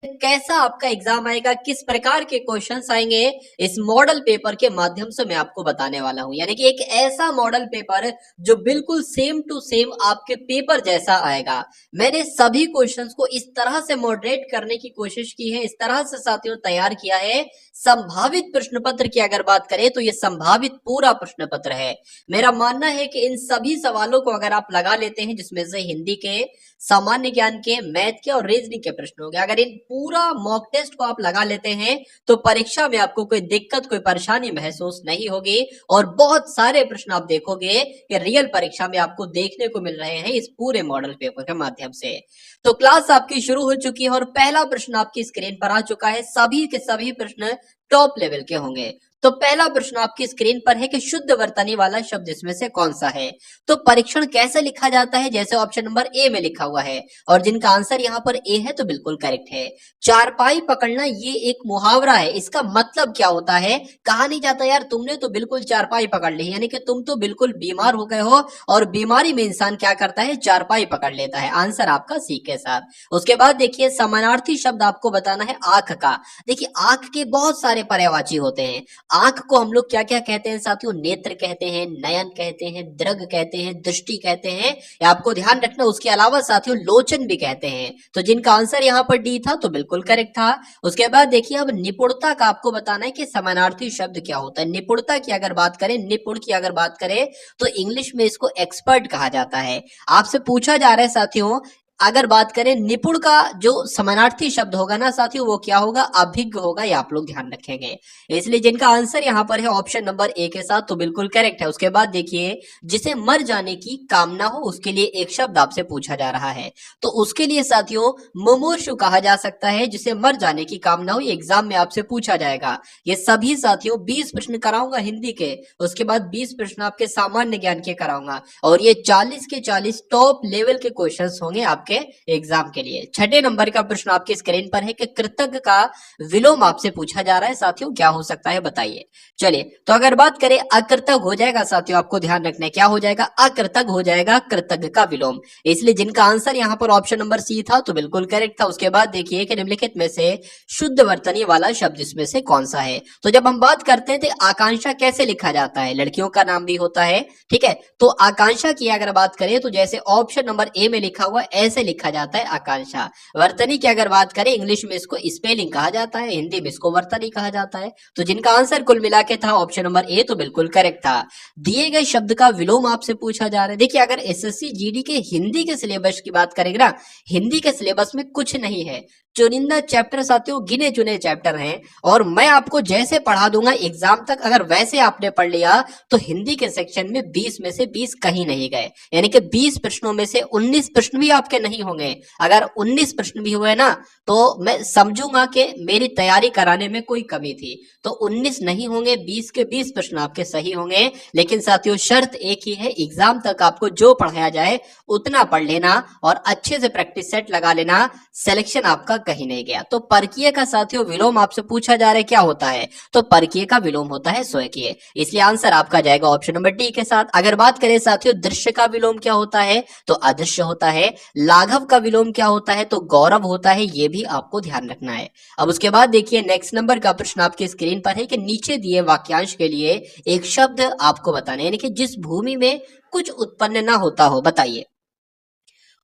कैसा आपका एग्जाम आएगा, किस प्रकार के क्वेश्चंस आएंगे, इस मॉडल पेपर के माध्यम से मैं आपको बताने वाला हूं। यानी कि एक ऐसा मॉडल पेपर जो बिल्कुल सेम टू सेम आपके पेपर जैसा आएगा। मैंने सभी क्वेश्चंस को इस तरह से मॉडरेट करने की कोशिश की है, इस तरह से साथियों तैयार किया है। संभावित प्रश्न पत्र की अगर बात करें तो ये संभावित पूरा प्रश्न पत्र है। मेरा मानना है कि इन सभी सवालों को अगर आप लगा लेते हैं, जिसमें से हिंदी के, सामान्य ज्ञान के, मैथ के और रीजनिंग के प्रश्न हो गए, अगर इन पूरा मॉक टेस्ट को आप लगा लेते हैं तो परीक्षा में आपको कोई दिक्कत, कोई परेशानी महसूस नहीं होगी। और बहुत सारे प्रश्न आप देखोगे कि रियल परीक्षा में आपको देखने को मिल रहे हैं इस पूरे मॉडल पेपर के माध्यम से। तो क्लास आपकी शुरू हो चुकी है और पहला प्रश्न आपकी स्क्रीन पर आ चुका है। सभी के सभी प्रश्न टॉप लेवल के होंगे। तो पहला प्रश्न आपकी स्क्रीन पर है कि शुद्ध वर्तनी वाला शब्द इसमें से कौन सा है। तो परीक्षण कैसे लिखा जाता है, जैसे ऑप्शन नंबर ए में लिखा हुआ है, और जिनका आंसर यहाँ पर ए है तो बिल्कुल करेक्ट है। चारपाई पकड़ना ये एक मुहावरा है, इसका मतलब क्या होता है? कहा नहीं जाता यार तुमने तो बिल्कुल चारपाई पकड़ ली, यानी कि तुम तो बिल्कुल बीमार हो गए हो, और बीमारी में इंसान क्या करता है? चारपाई पकड़ लेता है। आंसर आपका सी के साथ। उसके बाद देखिए समानार्थी शब्द आपको बताना है आंख का। देखिए आंख के बहुत सारे पर्यायवाची होते हैं। आंख को हम लोग क्या क्या कहते हैं साथियों? नेत्र कहते हैं, नयन कहते हैं, दृग कहते हैं, दृष्टि कहते हैं। ये आपको ध्यान रखना। उसके अलावा साथियों लोचन भी कहते हैं। तो जिनका आंसर यहाँ पर डी था तो बिल्कुल करेक्ट था। उसके बाद देखिए अब निपुणता का आपको बताना है कि समानार्थी शब्द क्या होता है। निपुणता की अगर बात करें, निपुण की अगर बात करें तो इंग्लिश में इसको एक्सपर्ट कहा जाता है। आपसे पूछा जा रहा है साथियों, अगर बात करें निपुण का जो समानार्थी शब्द होगा ना साथियों, वो क्या होगा? अभिज्ञ होगा। ये आप लोग ध्यान रखेंगे। इसलिए जिनका आंसर यहाँ पर है ऑप्शन नंबर ए के साथ तो बिल्कुल करेक्ट है। उसके बाद देखिए जिसे मर जाने की कामना हो उसके लिए एक शब्द आपसे पूछा जा रहा है। तो उसके लिए साथियों मुमूर्षु कहा जा सकता है, जिसे मर जाने की कामना हो। ये एग्जाम में आपसे पूछा जाएगा। ये सभी साथियों 20 प्रश्न कराऊंगा हिंदी के, उसके बाद 20 प्रश्न आपके सामान्य ज्ञान के कराऊंगा, और ये 40 के 40 टॉप लेवल के क्वेश्चन होंगे आपके एग्जाम के लिए। छठे नंबर का प्रश्न आपके स्क्रीन पर है कि कृतज्ञ का विलोम आपसे पूछा जा रहा है साथियों, क्या हो सकता है बताइए। चलिए तो अगर बात करें अकृतज्ञ हो जाएगा साथियों, आपको ध्यान रखना है क्या हो जाएगा? अकृतज्ञ हो जाएगा कृतज्ञ का विलोम। इसलिए जिनका आंसर यहाँ पर ऑप्शन नंबर सी था तो बिल्कुल करेक्ट था। उसके बाद देखिए कि निम्नलिखित में से शुद्ध वर्तनी वाला शब्द इसमें से कौन सा है। तो जब हम बात करते हैं तो आकांक्षा कैसे लिखा जाता है? लड़कियों का नाम भी होता है, ठीक है। तो आकांक्षा की अगर बात करें तो जैसे ऑप्शन नंबर ए में लिखा हुआ ऐसे लिखा जाता है आकांक्षा। वर्तनी की अगर बात करें इंग्लिश में इसको स्पेलिंग कहा जाता है, हिंदी में इसको वर्तनी कहा जाता है। तो जिनका आंसर कुल मिला के था ऑप्शन नंबर ए तो बिल्कुल करेक्ट था। दिए गए शब्द का विलोम आपसे पूछा जा रहा है। देखिए अगर एसएससी जीडी के हिंदी के सिलेबस की बात करेंगे ना, हिंदी के सिलेबस में कुछ नहीं है, चुनिंदा चैप्टर साथियों, गिने चुने चैप्टर हैं, और मैं आपको जैसे पढ़ा दूंगा एग्जाम तक, अगर वैसे आपने पढ़ लिया तो हिंदी के सेक्शन में 20 में से 20 कहीं नहीं गए। यानी कि 20 प्रश्नों में से 19 प्रश्न भी आपके नहीं होंगे। अगर 19 प्रश्न भी हुए ना तो मैं समझूंगा कि मेरी तैयारी कराने में कोई कमी थी। तो 19 नहीं होंगे, 20 के 20 प्रश्न आपके सही होंगे। लेकिन साथियों शर्त एक ही है, एग्जाम तक आपको जो पढ़ाया जाए उतना पढ़ लेना और अच्छे से प्रैक्टिस सेट लगा लेना, सिलेक्शन आपका कहीं नहीं गया। तो परकीय का साथियों विलोम आपसे पूछा जा रहा है क्या होता है? तो परकीय का विलोम होता है स्वकीय। इसलिए आंसर आपका जाएगा ऑप्शन नंबर डी के साथ। अगर बात करें साथियों दृश्य का विलोम क्या होता है? तो अदृश्य होता है। लाघव का विलोम क्या होता है? तो गौरव होता है। ये भी आपको ध्यान रखना है। अब उसके बाद देखिए नेक्स्ट नंबर का प्रश्न आपके स्क्रीन पर है कि नीचे दिए वाक्यांश के लिए एक शब्द आपको बताना है, यानी कि जिस भूमि में कुछ उत्पन्न ना होता हो, बताइए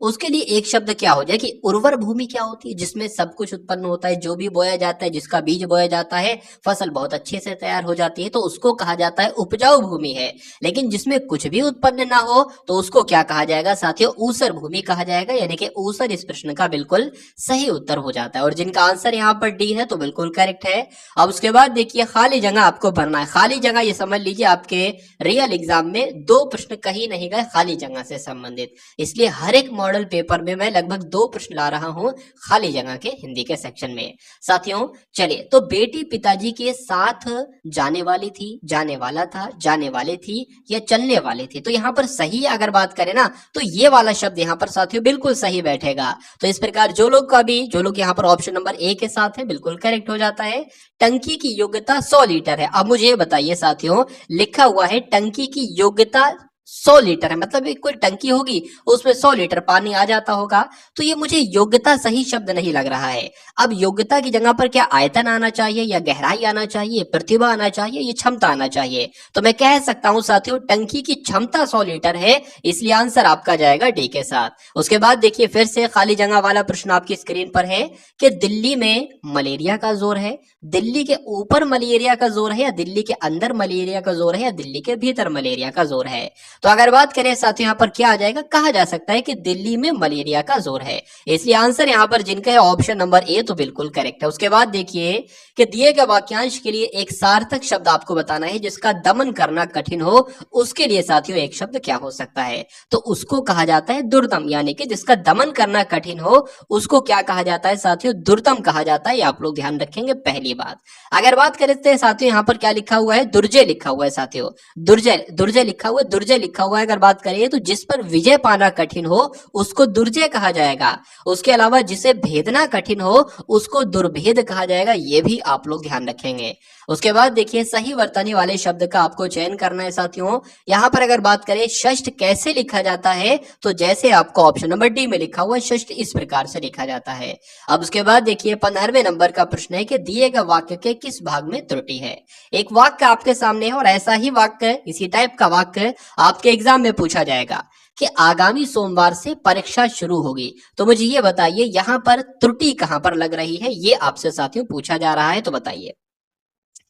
उसके लिए एक शब्द क्या हो जाए। कि उर्वर भूमि क्या होती है? जिसमें सब कुछ उत्पन्न होता है, जो भी बोया जाता है, जिसका बीज बोया जाता है, फसल बहुत अच्छे से तैयार हो जाती है, तो उसको कहा जाता है उपजाऊ भूमि है। लेकिन जिसमें कुछ भी उत्पन्न ना हो तो उसको क्या कहा जाएगा साथियों? ऊसर भूमि कहा जाएगा। यानी कि ऊसर इस प्रश्न का बिल्कुल सही उत्तर हो जाता है, और जिनका आंसर यहाँ पर डी है तो बिल्कुल करेक्ट है। अब उसके बाद देखिए खाली जगह आपको भरना है। खाली जगह ये समझ लीजिए आपके रियल एग्जाम में 2 प्रश्न कहीं नहीं गए खाली जगह से संबंधित। इसलिए हर एक मॉडल पेपर में मैं लगभग 2 प्रश्न ला रहा हूं खाली जगह के हिंदी के सेक्शन में। साथियों चलिए तो बेटी पिताजी के साथ जाने वाली थी, जाने वाला था, जाने वाले थी, या चलने वाले थे। तो यहाँ पर सही अगर बात करें ना तो ये वाला शब्द यहाँ पर साथियों बिल्कुल सही बैठेगा। तो इस प्रकार जो लोग यहाँ पर ऑप्शन नंबर ए के साथ है बिल्कुल करेक्ट हो जाता है। टंकी की योग्यता 100 लीटर है। अब मुझे बताइए साथियों, लिखा हुआ है टंकी की योग्यता 100 लीटर है, मतलब एक कोई टंकी होगी उसमें 100 लीटर पानी आ जाता होगा। तो ये मुझे योग्यता सही शब्द नहीं लग रहा है। अब योग्यता की जगह पर क्या आयतन आना चाहिए, या गहराई आना चाहिए, प्रतिभा आना चाहिए, ये क्षमता आना चाहिए? तो मैं कह सकता हूं साथियों, टंकी की क्षमता 100 लीटर है, इसलिए आंसर आपका जाएगा डी के साथ। उसके बाद देखिए फिर से खाली जगह वाला प्रश्न आपकी स्क्रीन पर है कि दिल्ली में मलेरिया का जोर है, दिल्ली के ऊपर मलेरिया का जोर है, या दिल्ली के अंदर मलेरिया का जोर है, या दिल्ली के भीतर मलेरिया का जोर है? तो अगर बात करें साथियों, यहाँ पर क्या आ जाएगा, कहा जा सकता है कि दिल्ली में मलेरिया का जोर है, इसलिए आंसर यहाँ पर जिनका है ऑप्शन नंबर ए तो बिल्कुल करेक्ट है। उसके बाद देखिए कि दिए गए वाक्यांश के लिए एक सार्थक शब्द आपको बताना है जिसका दमन करना कठिन हो। उसके लिए साथियों एक शब्द क्या हो सकता है, तो उसको कहा जाता है दुर्दम, यानी कि जिसका दमन करना कठिन हो उसको क्या कहा जाता है साथियों, दुर्दम कहा जाता है। ये आप लोग ध्यान रखेंगे पहली बात। अगर बात करते हैं साथियों, यहाँ पर क्या लिखा हुआ है, दुर्जय लिखा हुआ है साथियों, दुर्जय दुर्जय लिखा हुआ है, दुर्जय लिखा हुआ है। अगर बात करें तो जिस पर विजय पाना कठिन हो उसको दुर्जय कहा जाएगा। उसके अलावा जिसे भेदना कठिन हो उसको दुर्भेद कहा जाएगा, ये भी आप लोग ध्यान रखेंगे। उसके बाद देखिए सही वर्तनी वाले शब्द का आपको चयन करना है साथियों। यहाँ पर अगर बात करें षष्ठ कैसे लिखा जाता है, तो जैसे आपको ऑप्शन नंबर डी में लिखा हुआ है, षष्ठ इस प्रकार से लिखा जाता है। अब उसके बाद देखिए 15वें नंबर का प्रश्न है कि दिए गए वाक्य के किस भाग में त्रुटि है। एक वाक्य आपके सामने है और ऐसा ही वाक्य, इसी टाइप का वाक्य आपके एग्जाम में पूछा जाएगा कि आगामी सोमवार से परीक्षा शुरू होगी। तो मुझे ये बताइए यहाँ पर त्रुटि कहां पर लग रही है, ये आपसे साथियों पूछा जा रहा है, तो बताइए।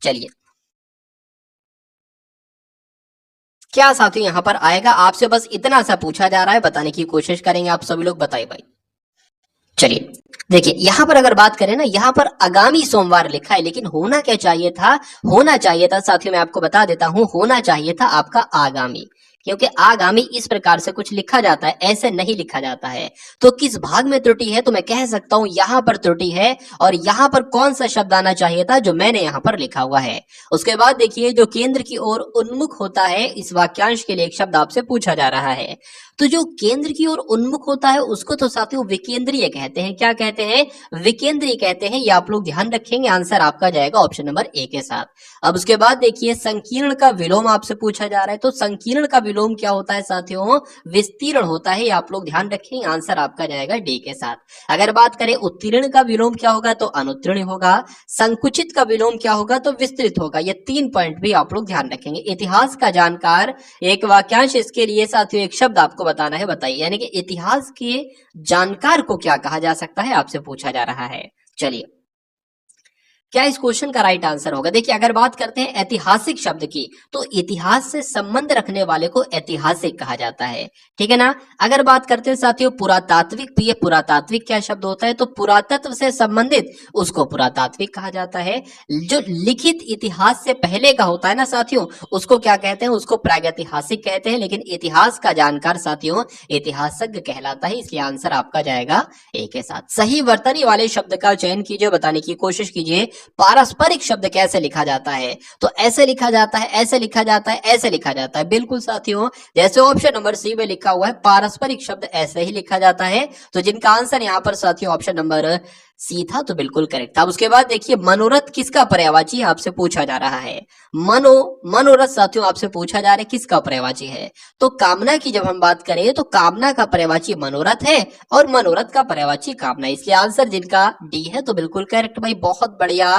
चलिए क्या साथियों यहाँ पर आएगा, आपसे बस इतना सा पूछा जा रहा है, बताने की कोशिश करेंगे आप सभी लोग, बताइए भाई। चलिए देखिए यहाँ पर अगर बात करें ना, यहाँ पर आगामी सोमवार लिखा है, लेकिन होना क्या चाहिए था, होना चाहिए था साथियों, मैं आपको बता देता हूं, होना चाहिए था आपका आगामी, क्योंकि आगामी इस प्रकार से कुछ लिखा जाता है, ऐसे नहीं लिखा जाता है। तो किस भाग में त्रुटि है, तो मैं कह सकता हूं यहाँ पर त्रुटि है, और यहाँ पर कौन सा शब्द आना चाहिए था जो मैंने यहाँ पर लिखा हुआ है। उसके बाद देखिए जो केंद्र की ओर उन्मुख होता है, इस वाक्यांश के लिए एक शब्द आपसे पूछा जा रहा है। तो जो केंद्र की ओर उन्मुख होता है उसको तो साथियों विकेंद्रीय कहते हैं। क्या कहते हैं, विकेंद्रीय कहते हैं। ये आप लोग ध्यान रखेंगे, आंसर आपका जाएगा ऑप्शन नंबर ए के साथ। अब उसके बाद देखिए संकीर्ण का विलोम आपसे पूछा जा रहा है, तो संकीर्ण का विलोम क्या होता है साथियों, विस्तीर्ण होता है। ये आप लोग ध्यान रखेंगे, आंसर आपका जाएगा डी के साथ। अगर बात करें उत्तीर्ण का विलोम क्या होगा, तो अनुत्तीर्ण होगा। संकुचित का विलोम क्या होगा, तो विस्तृत होगा। ये 3 पॉइंट भी आप लोग ध्यान रखेंगे। इतिहास का जानकार, एक वाक्यांश इसके लिए साथियों एक शब्द आपको बताना है, बताइए। यानी कि इतिहास के जानकार को क्या कहा जा सकता है, आपसे पूछा जा रहा है। चलिए क्या इस क्वेश्चन का राइट आंसर होगा। देखिए अगर बात करते हैं ऐतिहासिक शब्द की, तो इतिहास से संबंध रखने वाले को ऐतिहासिक कहा जाता है, ठीक है ना। अगर बात करते हैं साथियों पुरातात्विक, तो ये पुरातात्विक क्या शब्द होता है, तो पुरातत्व से संबंधित उसको पुरातात्विक कहा जाता है। जो लिखित इतिहास से पहले का होता है ना साथियों, उसको क्या कहते हैं, उसको प्रागैतिहासिक कहते हैं। लेकिन इतिहास का जानकार साथियों इतिहासज्ञ कहलाता है, इसलिए आंसर आपका जाएगा ए के साथ। सही वर्तनी वाले शब्द का चयन कीजिए, बताने की कोशिश कीजिए। पारस्परिक शब्द कैसे लिखा जाता है, तो ऐसे लिखा जाता है, ऐसे लिखा जाता है, ऐसे लिखा जाता है। बिल्कुल साथियों, जैसे ऑप्शन नंबर सी में लिखा हुआ है पारस्परिक शब्द ऐसे ही लिखा जाता है। तो जिनका आंसर यहाँ पर साथियों ऑप्शन नंबर सी था, तो बिल्कुल करेक्ट था। अब उसके बाद देखिए मनोरथ किसका पर्यायवाची आपसे पूछा जा रहा है। मनोरथ साथियों आपसे पूछा जा रहा है किसका पर्यायवाची है, तो कामना की जब हम बात करें तो कामना का पर्यायवाची मनोरथ है, और मनोरथ का पर्यायवाची कामना, इसलिए आंसर जिनका डी है, तो बिल्कुल करेक्ट भाई, बहुत बढ़िया,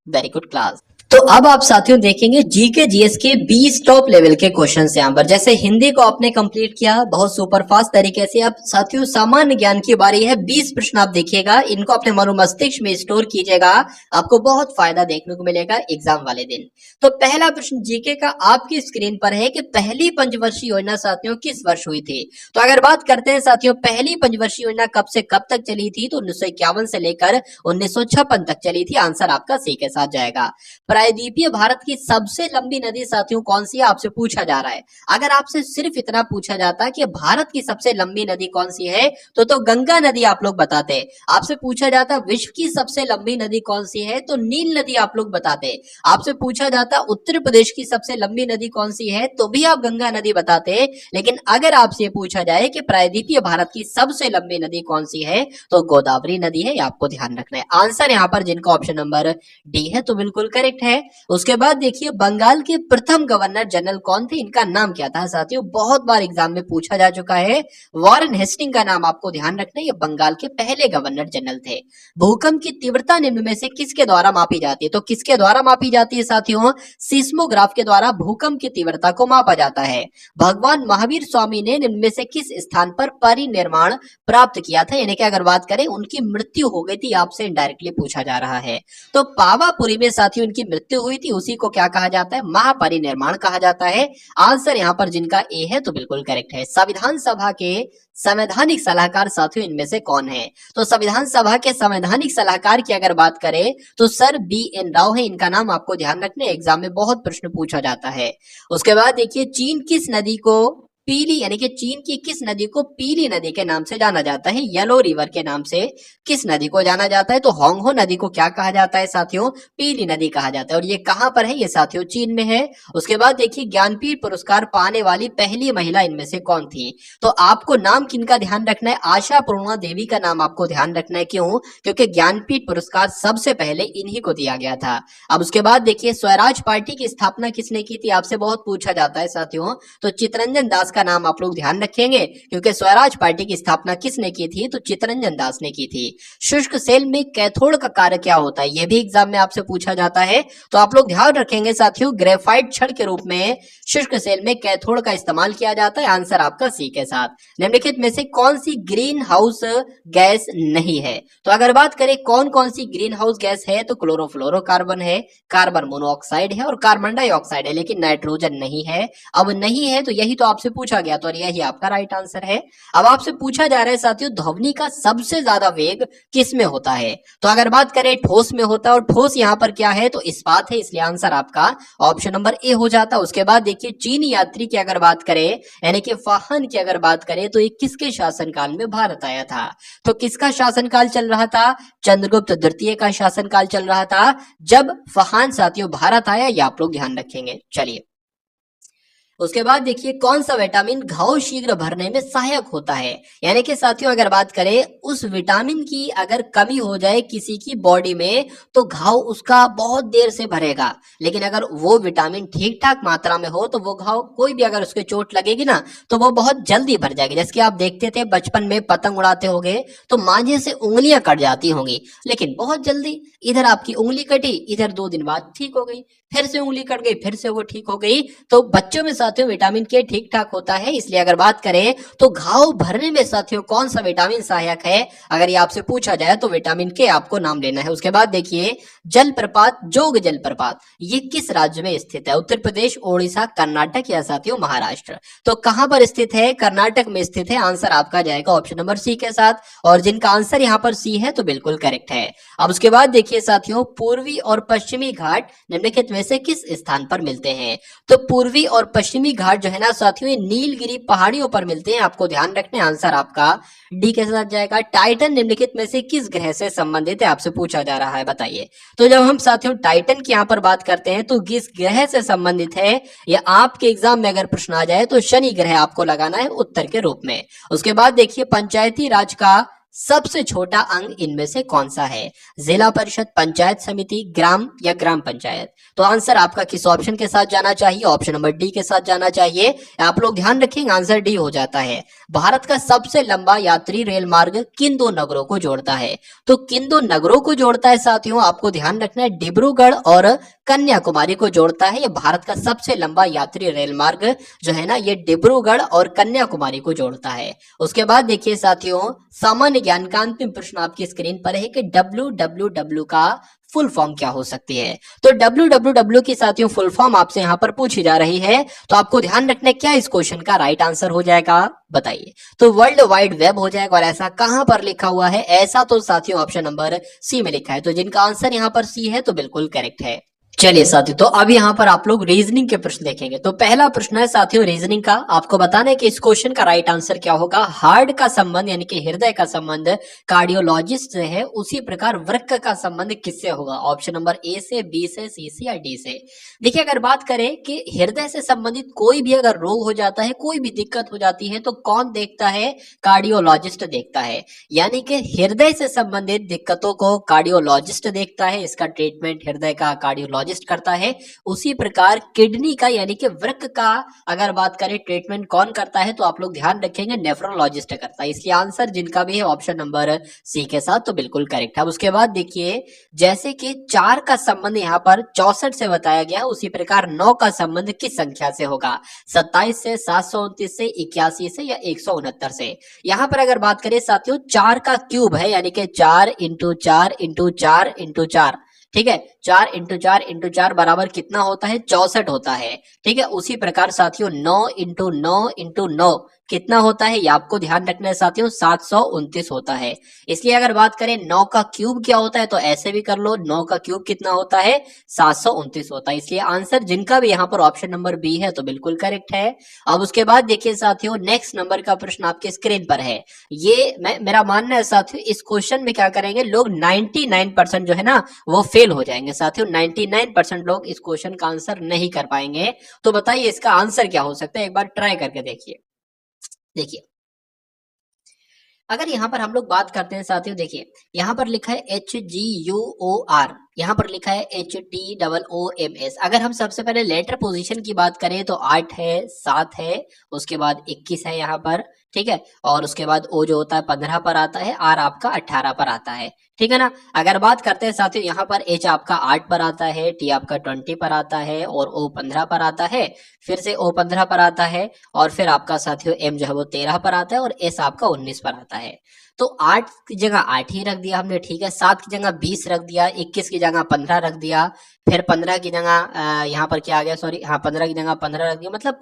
वेरी गुड क्लास। तो अब आप साथियों देखेंगे जीके जीएस के 20 टॉप लेवल के क्वेश्चन यहाँ पर। जैसे हिंदी को आपने कंप्लीट किया बहुत सुपर फास्ट तरीके से, अब साथियों सामान्य ज्ञान की बारी है। 20 प्रश्न आप देखिएगा, इनको अपने मनो मस्तिष्क में स्टोर कीजिएगा, आपको बहुत फायदा देखने को मिलेगा एग्जाम वाले दिन। तो पहला प्रश्न जीके का आपकी स्क्रीन पर है कि पहली पंचवर्षीय योजना साथियों किस वर्ष हुई थी। तो अगर बात करते हैं साथियों पहली पंचवर्षीय योजना कब से कब तक चली थी, तो 1951 से लेकर 1956 तक चली थी, आंसर आपका सी के साथ जाएगा। प्रायद्वीपीय भारत की सबसे लंबी नदी साथियों कौन सी है, आपसे पूछा जा रहा है। अगर आपसे सिर्फ इतना पूछा जाता कि भारत की सबसे लंबी नदी कौन सी है, तो गंगा नदी आप लोग बताते। आपसे पूछा जाता विश्व की सबसे लंबी नदी कौन सी है, तो नील नदी आप लोग बताते। आपसे पूछा जाता उत्तर प्रदेश की सबसे लंबी नदी कौन सी है, तो भी आप गंगा नदी बताते। लेकिन अगर आपसे पूछा जाए कि प्रायद्वीपीय भारत की सबसे लंबी नदी कौन सी है, तो गोदावरी नदी है, आपको ध्यान रखना है। आंसर यहाँ पर जिनका ऑप्शन नंबर डी है, तो बिल्कुल करेक्ट है। है। उसके बाद देखिए बंगाल के प्रथम गवर्नर जनरल कौन थे, इनका नाम क्या था साथियों, बहुत बार एग्जाम में पूछा जा चुका है। वॉरेन हेस्टिंग का नाम आपको ध्यान रखना है, ये बंगाल के पहले गवर्नर जनरल थे। भूकंप की तीव्रता निम्न में से किसके द्वारा मापी जाती है, तो किसके द्वारा मापी जाती है साथियों, सिस्मोग्राफ के द्वारा भूकंप की तीव्रता को मापा जाता है। भगवान महावीर स्वामी ने निम्न में से किस स्थान पर परिनिर्वाण प्राप्त किया था, यानी कि अगर बात करें उनकी मृत्यु हो गई थी, आपसे इनडायरेक्टली पूछा जा रहा है। तो पावापुरी में साथियों उनकी मृत्यु हुई थी, उसी को क्या कहा जाता है, महापरिनिर्वाण कहा जाता है। आंसर यहाँ पर जिनका ए है तो बिल्कुल करेक्ट है। संविधान सभा के संवैधानिक सलाहकार साथियों इनमें से कौन है, तो संविधान सभा के संवैधानिक सलाहकार की अगर बात करें तो सर बी.एन. राव है, इनका नाम आपको ध्यान रखना है, एग्जाम में बहुत प्रश्न पूछा जाता है। उसके बाद देखिए चीन किस नदी को पीली, यानी कि चीन की किस नदी को पीली नदी के नाम से जाना जाता है, येलो रिवर के नाम से किस नदी को जाना जाता है, तो होंगहो नदी को क्या कहा जाता है साथियों, पीली नदी कहा जाता है। और ये कहां पर है, ये साथियों चीन में है। उसके बाद देखिए ज्ञानपीठ पुरस्कार पाने वाली पहली महिला इनमें से कौन थी, तो आपको नाम किनका ध्यान रखना है, आशा पूर्णा देवी का नाम आपको ध्यान रखना है। क्यों, क्योंकि ज्ञानपीठ पुरस्कार सबसे पहले इन्हीं को दिया गया था। अब उसके बाद देखिए स्वराज पार्टी की स्थापना किसने की थी, आपसे बहुत पूछा जाता है साथियों, तो चित्तरंजन दास का नाम आप लोग ध्यान रखेंगे, क्योंकि स्वराज पार्टी की स्थापना किसने की थी, तो चित्तरंजन दास ने की थी। शुष्क सेल में कैथोड का कार्य क्या होता है, यह भी एग्जाम में आपसे पूछा जाता है, तो आप लोग ध्यान रखेंगे साथियों, ग्रेफाइट छड़ के रूप में शुष्क सेल में कैथोड का इस्तेमाल किया जाता है। आंसर आपका सी के साथ। निम्नलिखित में से कौन सी ग्रीन हाउस गैस नहीं है, तो अगर बात करें कौन कौन सी ग्रीन हाउस गैस है, तो क्लोरोफ्लोरोकार्बन है, कार्बन मोनोऑक्साइड है और कार्बन डाइऑक्साइड है, लेकिन नाइट्रोजन नहीं है। अब नहीं है तो यही तो आपसे पूछा गया, तो यही आपका राइट आंसर है। अब आपसे पूछा जा रहा है साथियों ध्वनि का सबसे ज्यादा वेग किस में होता है, तो अगर बात करें ठोस में होता है, और ठोस यहाँ पर क्या है, तो इस्पात है, इसलिए आंसर आपका ऑप्शन नंबर ए हो जाता है। उसके बाद देखिए चीनी यात्री की अगर बात करें, यानी कि फाहन की अगर बात करें, तो ये किसके शासनकाल में भारत आया था, तो किसका शासनकाल चल रहा था, चंद्रगुप्त द्वितीय का शासनकाल चल रहा था जब फाहन साथियों भारत आया, ये आप लोग ध्यान रखेंगे। चलिए उसके बाद देखिए कौन सा विटामिन घाव शीघ्र भरने में सहायक होता है, यानी कि साथियों अगर बात करें उस विटामिन की अगर कमी हो जाए किसी की बॉडी में तो घाव उसका बहुत देर से भरेगा, लेकिन अगर वो विटामिन ठीक ठाक मात्रा में हो तो वो घाव कोई भी अगर उसके चोट लगेगी ना तो वो बहुत जल्दी भर जाएगी। जैसे कि आप देखते थे बचपन में पतंग उड़ाते होंगे तो मांझे से उंगलियां कट जाती होंगी, लेकिन बहुत जल्दी इधर आपकी उंगली कटी, इधर 2 दिन बाद ठीक हो गई, फिर से उंगली कट गई, फिर से वो ठीक हो गई। तो बच्चों में साथियों विटामिन के ठीक ठाक होता है, इसलिए अगर बात करें तो घाव भरने में साथियों कौन सा विटामिन सहायक है, अगर ये आपसे पूछा जाए तो विटामिन के आपको नाम लेना है। उसके बाद देखिए जलप्रपात जोग जलप्रपात ये किस राज्य में स्थित है, उत्तर प्रदेश, ओडिशा, कर्नाटक या साथियों महाराष्ट्र, तो कहां पर स्थित है, कर्नाटक में स्थित है। आंसर आपका जाएगा ऑप्शन नंबर सी के साथ, और जिनका आंसर यहाँ पर सी है तो बिल्कुल करेक्ट है। अब उसके बाद देखिए साथियों पूर्वी और पश्चिमी घाट निम्नलिखित में से किस स्थान पर मिलते हैं, तो पूर्वी और पश्चिमी घाट जो है ना साथियों ये नीलगिरी पहाड़ियों पर मिलते हैं, आपको ध्यान रखना है। आंसर आपका डी के साथ जाएगा। टाइटन निम्नलिखित में से किस ग्रह से संबंधित है, आपसे पूछा जा रहा है, बताइए। तो जब हम साथियों टाइटन की यहाँ पर बात करते हैं तो किस ग्रह से संबंधित है, या आपके एग्जाम में अगर प्रश्न आ जाए तो शनि ग्रह आपको लगाना है उत्तर के रूप में। उसके बाद देखिए पंचायती राज का सबसे छोटा अंग इनमें से कौन सा है, जिला परिषद, पंचायत समिति, ग्राम या ग्राम पंचायत, तो आंसर आपका किस ऑप्शन के साथ जाना चाहिए, ऑप्शन नंबर डी के साथ जाना चाहिए। आप लोग ध्यान रखेंगे आंसर डी हो जाता है। भारत का सबसे लंबा यात्री रेल मार्ग किन 2 नगरों को जोड़ता है, तो किन 2 नगरों को जोड़ता है साथियों, आपको ध्यान रखना है, डिब्रूगढ़ और कन्याकुमारी को जोड़ता है। ये भारत का सबसे लंबा यात्री रेल मार्ग जो है ना ये डिब्रूगढ़ और कन्याकुमारी को जोड़ता है। उसके बाद देखिए साथियों सामान्य ज्ञान का अंतिम प्रश्न आपकी स्क्रीन पर है कि WWW का फुल फॉर्म क्या हो सकती है, तो WWW की साथियों फुल फॉर्म आपसे यहाँ पर पूछी जा रही है, तो आपको ध्यान रखना है क्या इस क्वेश्चन का राइट आंसर हो जाएगा, बताइए। तो वर्ल्ड वाइड वेब हो जाएगा, और ऐसा कहां पर लिखा हुआ है, ऐसा तो साथियों ऑप्शन नंबर सी में लिखा है, तो जिनका आंसर यहाँ पर सी है तो बिल्कुल करेक्ट है। चलिए साथियों तो अब यहाँ पर आप लोग रीजनिंग के प्रश्न देखेंगे। तो पहला प्रश्न है साथियों रीजनिंग का, आपको बताना है कि इस क्वेश्चन का राइट आंसर क्या होगा। हार्ट का संबंध यानी कि हृदय का संबंध कार्डियोलॉजिस्ट से है, उसी प्रकार वृक्क का संबंध किससे होगा, ऑप्शन नंबर ए से, बी से, सी से या डी से। देखिए अगर बात करें कि हृदय से संबंधित कोई भी अगर रोग हो जाता है, कोई भी दिक्कत हो जाती है, तो कौन देखता है, कार्डियोलॉजिस्ट देखता है। यानी कि हृदय से संबंधित दिक्कतों को कार्डियोलॉजिस्ट देखता है, इसका ट्रीटमेंट हृदय का कार्डियोलॉजिस्ट नेफ्रोलॉजिस्ट करता है, उसी प्रकार किडनी का यानी कि वृक्क का अगर बात करें ट्रीटमेंट कौन करता है तो आप लोग ध्यान रखेंगे नेफ्रोलॉजिस्ट करता है। इसलिए आंसर जिनका भी है ऑप्शन नंबर सी के साथ तो बिल्कुल करेक्ट है। अब उसके बाद देखिए जैसे कि 4 का संबंध यहाँ पर 64 से बताया गया, उसी प्रकार 9 का संबंध किस संख्या से होगा? 27 से, 729 से, 81 से या 169 से। यहाँ पर अगर बात करें साथियों 4 का क्यूब है यानी कि 4 इंटू 4 इंटू 4 इंटू 4, ठीक है, 4 इंटू 4 इंटू 4 बराबर कितना होता है? 64 होता है, ठीक है। उसी प्रकार साथियों 9 इंटू 9 इंटू 9 कितना होता है? ये आपको ध्यान रखना है साथियों, 729 होता है। इसलिए अगर बात करें 9 का क्यूब क्या होता है तो ऐसे भी कर लो, 9 का क्यूब कितना होता है? 729 होता है। इसलिए आंसर जिनका भी यहाँ पर ऑप्शन नंबर बी है तो बिल्कुल करेक्ट है। अब उसके बाद देखिए साथियों नेक्स्ट नंबर का प्रश्न आपके स्क्रीन पर है। ये मेरा मानना है साथियों इस क्वेश्चन में क्या करेंगे लोग 99% जो है ना वो फेल हो जाएंगे साथियों, 99% लोग इस क्वेश्चन का आंसर नहीं कर पाएंगे। तो बताइए इसका आंसर क्या हो सकता है, एक बार ट्राई करके देखिए। अगर यहाँ पर हम लोग बात करते हैं साथियों, देखिए यहाँ पर लिखा है HGUOR, यहाँ पर लिखा है HTOOMS। अगर हम सबसे पहले लेटर पोजीशन की बात करें तो 8 है, 7 है, उसके बाद 21 है यहाँ पर, ठीक है, और उसके बाद O जो होता है 15 पर आता है, R आपका 18 पर आता है, ठीक है ना। अगर बात करते हैं साथियों यहाँ पर H आपका 8 पर आता है, T आपका 20 पर आता है और O 15 पर आता है, फिर से O 15 पर आता है और फिर आपका साथियों M जो है वो 13 पर आता है और S आपका 19 पर आता है। तो 8 की जगह 8 ही रख दिया हमने, ठीक है, 7 की जगह 20 रख दिया, 21 की जगह 15 रख दिया, फिर 15 की जगह यहाँ पर क्या आ गया, सॉरी हाँ 15 की जगह 15 रख दिया। मतलब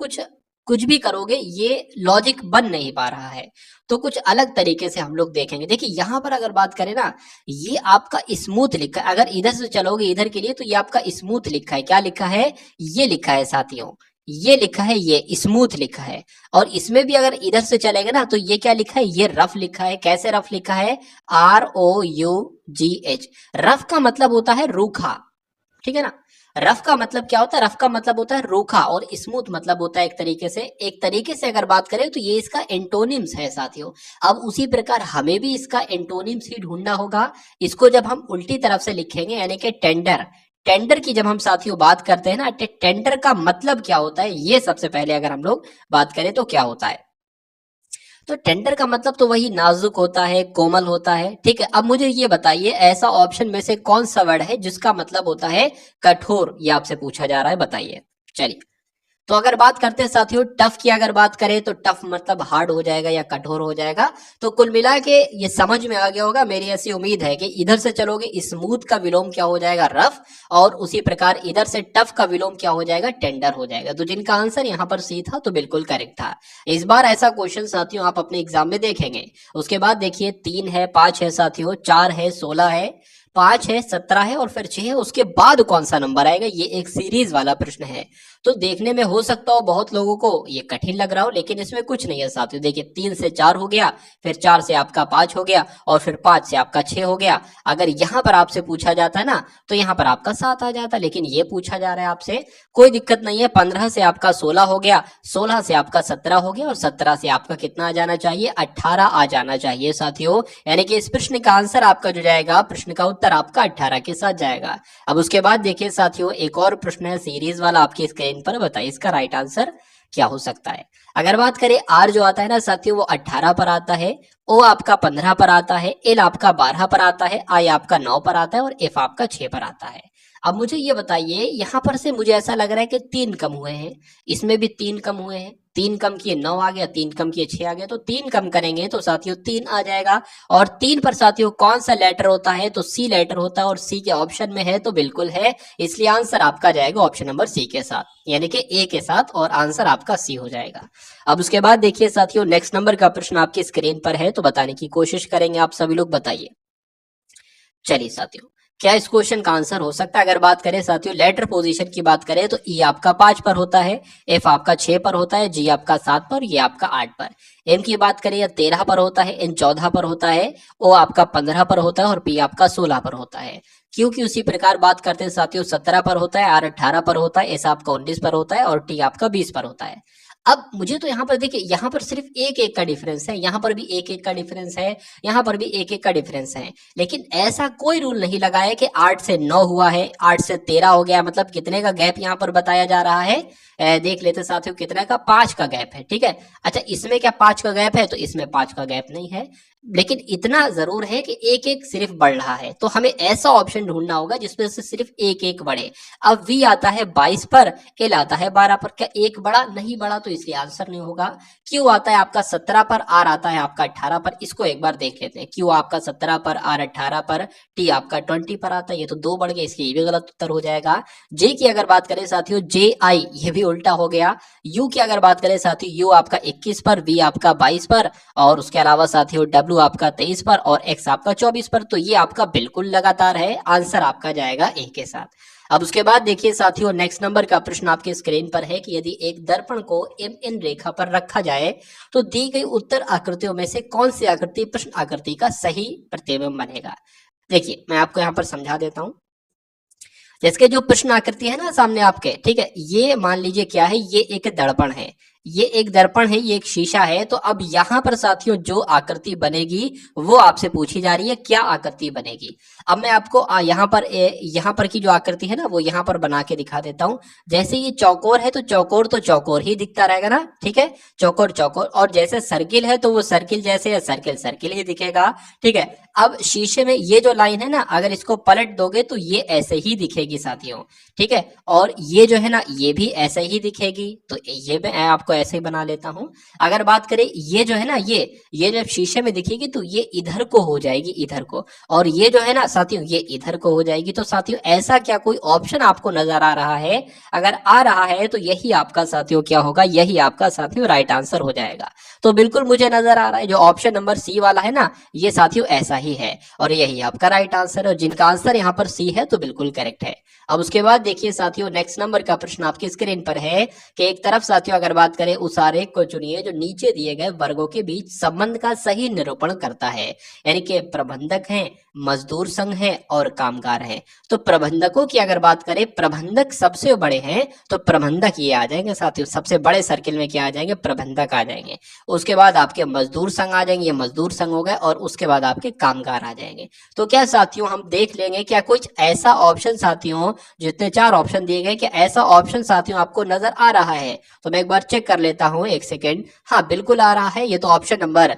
कुछ भी करोगे ये लॉजिक बन नहीं पा रहा है, तो कुछ अलग तरीके से हम लोग देखेंगे। देखिए यहाँ पर अगर बात करें ना, ये आपका स्मूथ लिखा है, अगर इधर से चलोगे इधर के लिए तो ये आपका स्मूथ लिखा है। क्या लिखा है? ये लिखा है साथियों, ये लिखा है, ये स्मूथ लिखा है। और इसमें भी अगर इधर से चलेगा ना तो ये क्या लिखा है? ये रफ लिखा है। कैसे रफ लिखा है? ROUGH। रफ का मतलब होता है रूखा, ठीक है ना। रफ का मतलब क्या होता है? रफ का मतलब होता है रूखा और स्मूथ मतलब होता है एक तरीके से अगर बात करें तो ये इसका एंटोनिम्स है साथियों। अब उसी प्रकार हमें भी इसका एंटोनिम्स ही ढूंढना होगा। इसको जब हम उल्टी तरफ से लिखेंगे यानी कि टेंडर की जब हम साथियों बात करते हैं ना, टेंडर का मतलब क्या होता है ये सबसे पहले अगर हम लोग बात करें तो क्या होता है? तो टेंडर का मतलब तो वही नाजुक होता है, कोमल होता है, ठीक है। अब मुझे ये बताइए ऐसा ऑप्शन में से कौन सा वर्ड है जिसका मतलब होता है कठोर? ये आपसे पूछा जा रहा है, बताइए। चलिए तो अगर बात करते हैं साथियों टफ की, अगर बात करें तो टफ मतलब हार्ड हो जाएगा या कठोर हो जाएगा। तो कुल मिला के ये समझ में आ गया होगा, मेरी ऐसी उम्मीद है कि इधर से चलोगे स्मूथ का विलोम क्या हो जाएगा? रफ, और उसी प्रकार इधर से टफ का विलोम क्या हो जाएगा? टेंडर हो जाएगा। तो जिनका आंसर यहाँ पर सी था तो बिल्कुल करेक्ट था। इस बार ऐसा क्वेश्चन साथियों आप अपने एग्जाम में देखेंगे। उसके बाद देखिए 3 है, 5 है साथियों, 4 है, 16 है, 5 है, 17 है और फिर 6 है, उसके बाद कौन सा नंबर आएगा? ये एक सीरीज वाला प्रश्न है। तो देखने में हो सकता हो बहुत लोगों को ये कठिन लग रहा हो, लेकिन इसमें कुछ नहीं है साथियों। देखिए 3 से 4 हो गया, फिर 4 से आपका 5 हो गया और फिर 5 से आपका 6 हो गया। अगर यहाँ पर आपसे पूछा जाता है ना तो यहाँ पर आपका 7 आ जाता, लेकिन ये पूछा जा रहा है आपसे, कोई दिक्कत नहीं है। 15 से आपका 16 हो गया, 16 से आपका 17 हो गया और 17 से आपका कितना आ जाना चाहिए? 18 आ जाना चाहिए साथियों। यानी कि इस प्रश्न का आंसर आपका जो जाएगा, प्रश्न का उत्तर आपका 18 के साथ जाएगा। अब उसके बाद देखिए साथियों एक और प्रश्न है सीरीज वाला आपकी स्क्रीन पर, बताइए इसका राइट आंसर क्या हो सकता है। अगर बात करें आर जो आता है ना साथियों वो 18 पर आता है, ओ आपका 15 पर आता है, एल आपका 12 पर आता है, आई आपका 9 पर आता है और एफ आपका 6 पर आता है। अब मुझे ये बताइए यहाँ पर से मुझे ऐसा लग रहा है कि 3 कम हुए हैं, इसमें भी 3 कम हुए हैं, 3 कम किए 9 आ गया, 3 कम किए 6 आ गया, तो 3 कम करेंगे तो साथियों 3 आ जाएगा। और 3 पर साथियों कौन सा लेटर होता है? तो सी लेटर होता है और सी के ऑप्शन में है तो बिल्कुल है। इसलिए आंसर आपका जाएगा ऑप्शन नंबर सी के साथ, यानी कि ए के साथ, और आंसर आपका सी हो जाएगा। अब उसके बाद देखिए साथियों नेक्स्ट नंबर का प्रश्न आपकी स्क्रीन पर है तो बताने की कोशिश करेंगे आप सभी लोग, बताइए। चलिए साथियों क्या इस क्वेश्चन का आंसर हो सकता है? अगर बात करें साथियों लेटर पोजीशन की बात करें तो ई आपका 5 पर होता है, एफ आपका 6 पर होता है, जी आपका 7 पर, ये आपका 8 पर। एम की बात करें या 13 पर होता है, एन 14 पर होता है, ओ आपका 15 पर होता है और पी आपका 16 पर होता है। क्योंकि उसी प्रकार बात करते हैं साथियों 17 पर होता है, आर 18 पर होता है, एस आपका 19 पर होता है और टी आपका 20 पर होता है। अब मुझे तो यहाँ पर देखिए, यहाँ पर सिर्फ एक एक का डिफरेंस है, यहाँ पर भी एक एक का डिफरेंस है, यहाँ पर भी एक एक का डिफरेंस है, लेकिन ऐसा कोई रूल नहीं लगा है कि 8 से 9 हुआ है, 8 से 13 हो गया, मतलब कितने का गैप यहाँ पर बताया जा रहा है। देख लेते साथियों, कितने का, 5 का गैप है, ठीक है। अच्छा, इसमें क्या 5 का गैप है? तो इसमें 5 का गैप नहीं है, लेकिन इतना जरूर है कि एक एक सिर्फ बढ़ रहा है, तो हमें ऐसा ऑप्शन ढूंढना होगा जिसमें से सिर्फ एक एक बढ़े। अब v आता है 22 पर, l आता है 12 पर, क्या एक बढ़ा? नहीं बढ़ा, तो इसलिए आंसर नहीं होगा। q आता है आपका 17 पर, r आता है आपका 18 पर, इसको एक बार देख लेते हैं। q आपका 17 पर, r 18 पर, t आपका 20 पर आता है, ये तो 2 बढ़ गए, इसलिए ये भी गलत उत्तर हो जाएगा। j की अगर बात करें साथियों, ji, ये भी उल्टा हो गया। u की अगर बात करें साथियों, u आपका 21 पर, v आपका 22 पर, और उसके अलावा साथियों w आपका 23 पर और x आपका 24 पर, तो ये आपका बिल्कुल लगातार है, आंसर आपका जाएगा a के साथ। अब उसके बाद देखिए साथियों, नेक्स्ट नंबर का प्रश्न आपके स्क्रीन पर है कि यदि एक दर्पण को MN रेखा पर रखा जाए तो दी गई उत्तर आकृतियों में से कौन सी आकृति प्रश्न आकृति का सही प्रतिबिंब बनेगा। देखिए, मैं आपको यहाँ पर समझा देता हूँ। जैसे जो प्रश्न आकृति है ना सामने आपके, ठीक है, ये मान लीजिए क्या है, ये एक दर्पण है, ये एक दर्पण है, ये एक शीशा है। तो अब यहाँ पर साथियों जो आकृति बनेगी वो आपसे पूछी जा रही है, क्या आकृति बनेगी। अब मैं आपको यहाँ पर की जो आकृति है ना वो यहाँ पर बना के दिखा देता हूँ। जैसे ये चौकोर है तो चौकोर ही दिखता रहेगा ना, ठीक है, चौकोर चौकोर, और जैसे सर्किल है तो वो सर्किल जैसे सर्किल सर्किल ही दिखेगा, ठीक है। अब शीशे में ये जो लाइन है ना, अगर इसको पलट दोगे तो ये ऐसे ही दिखेगी साथियों, ठीक है, और ये जो है ना ये भी ऐसे ही दिखेगी, तो ये मैं आपको ऐसे ही बना लेता हूं। अगर बात करें ये जो है ना, ये जब शीशे में दिखेगी तो ये इधर को हो जाएगी, इधर को, और ये जो है ना साथियों ये इधर को हो जाएगी। तो साथियों ऐसा क्या कोई ऑप्शन आपको नजर आ रहा है? अगर आ रहा है तो यही आपका साथियों क्या होगा, यही आपका साथियों राइट आंसर हो जाएगा। तो बिल्कुल मुझे नजर आ रहा है जो ऑप्शन नंबर सी वाला है ना, ये साथियों ऐसा ही है, और यही आपका राइट आंसर है। जिनका आंसर यहाँ पर सी है तो बिल्कुल करेक्ट है। अब उसके बाद देखिए साथियों, नेक्स्ट नंबर का प्रश्न आपकी स्क्रीन पर है कि एक तरफ साथियों अगर बात करें उस आरेख को चुनिए जो नीचे दिए गए वर्गों के बीच संबंध का सही निरूपण करता है, यानी कि प्रबंधक हैं, मजदूर संघ है और कामगार है। तो प्रबंधकों की अगर बात करें, प्रबंधक सबसे बड़े हैं तो प्रबंधक ये आ जाएंगे साथियों, सबसे बड़े सर्किल में क्या आ जाएंगे, प्रबंधक आ जाएंगे। उसके बाद आपके मजदूर संघ आ जाएंगे, ये मजदूर संघ हो गए, और उसके बाद आपके कामगार आ जाएंगे। तो क्या साथियों हम देख लेंगे क्या कुछ ऐसा ऑप्शन साथियों, जितने 4 ऑप्शन दिए गए, क्या ऐसा ऑप्शन साथियों आपको नजर आ रहा है? तो मैं एक बार चेक कर लेता हूं, एक सेकेंड। हाँ बिल्कुल आ रहा है, ये तो ऑप्शन नंबर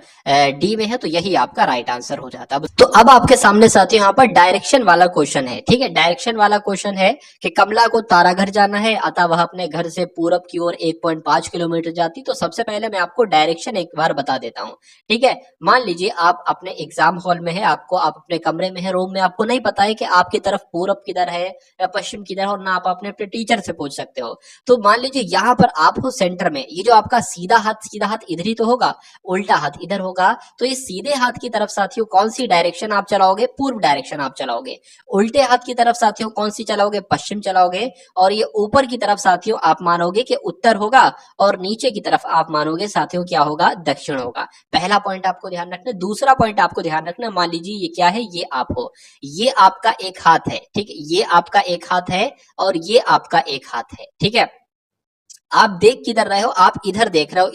डी में है, तो यही आपका राइट आंसर हो जाता है। तो अब आपके सामने साथियों यहाँ पर डायरेक्शन वाला क्वेश्चन है, ठीक है, डायरेक्शन वाला क्वेश्चन है कि कमला को ताराघर जाना है, अतः वह अपने घर से पूरब की ओर 1.5 किलोमीटर जाती। तो सबसे पहले मैं आपको डायरेक्शन एक बार बता देता हूँ, ठीक है। मान लीजिए आप अपने एग्जाम हॉल में है, आप अपने कमरे में है, रूम में, आपको नहीं पता है कि आपकी तरफ पूरब किधर है या पश्चिम किधर, और ना आप अपने टीचर से पूछ सकते हो। तो मान लीजिए यहाँ पर आप हो सेंटर में, ये जो आपका सीधा हाथ इधर ही तो होगा, उल्टा हाथ इधर होगा। तो इस सीधे हाथ की तरफ साथियों कौन सी डायरेक्शन आप चलाओगे, पूर्व डायरेक्शन आप चलाओगे। उल्टे हाथ की तरफ साथियों कौन सी चलाओगे, पश्चिम चलाओगे। और ये ऊपर की तरफ साथियों आप मानोगे कि उत्तर होगा, और नीचे की तरफ आप मानोगे साथियों क्या होगा, दक्षिण होगा। पहला पॉइंट आपको ध्यान रखना। दूसरा पॉइंट आपको ध्यान रखना, मान लीजिए ये क्या है, ये आप हो, ये आपका एक हाथ है, ठीक है, ये आपका एक हाथ है और ये आपका एक हाथ है, ठीक है। आप देख किधर रहे हो, आप इधर देख रहे हो,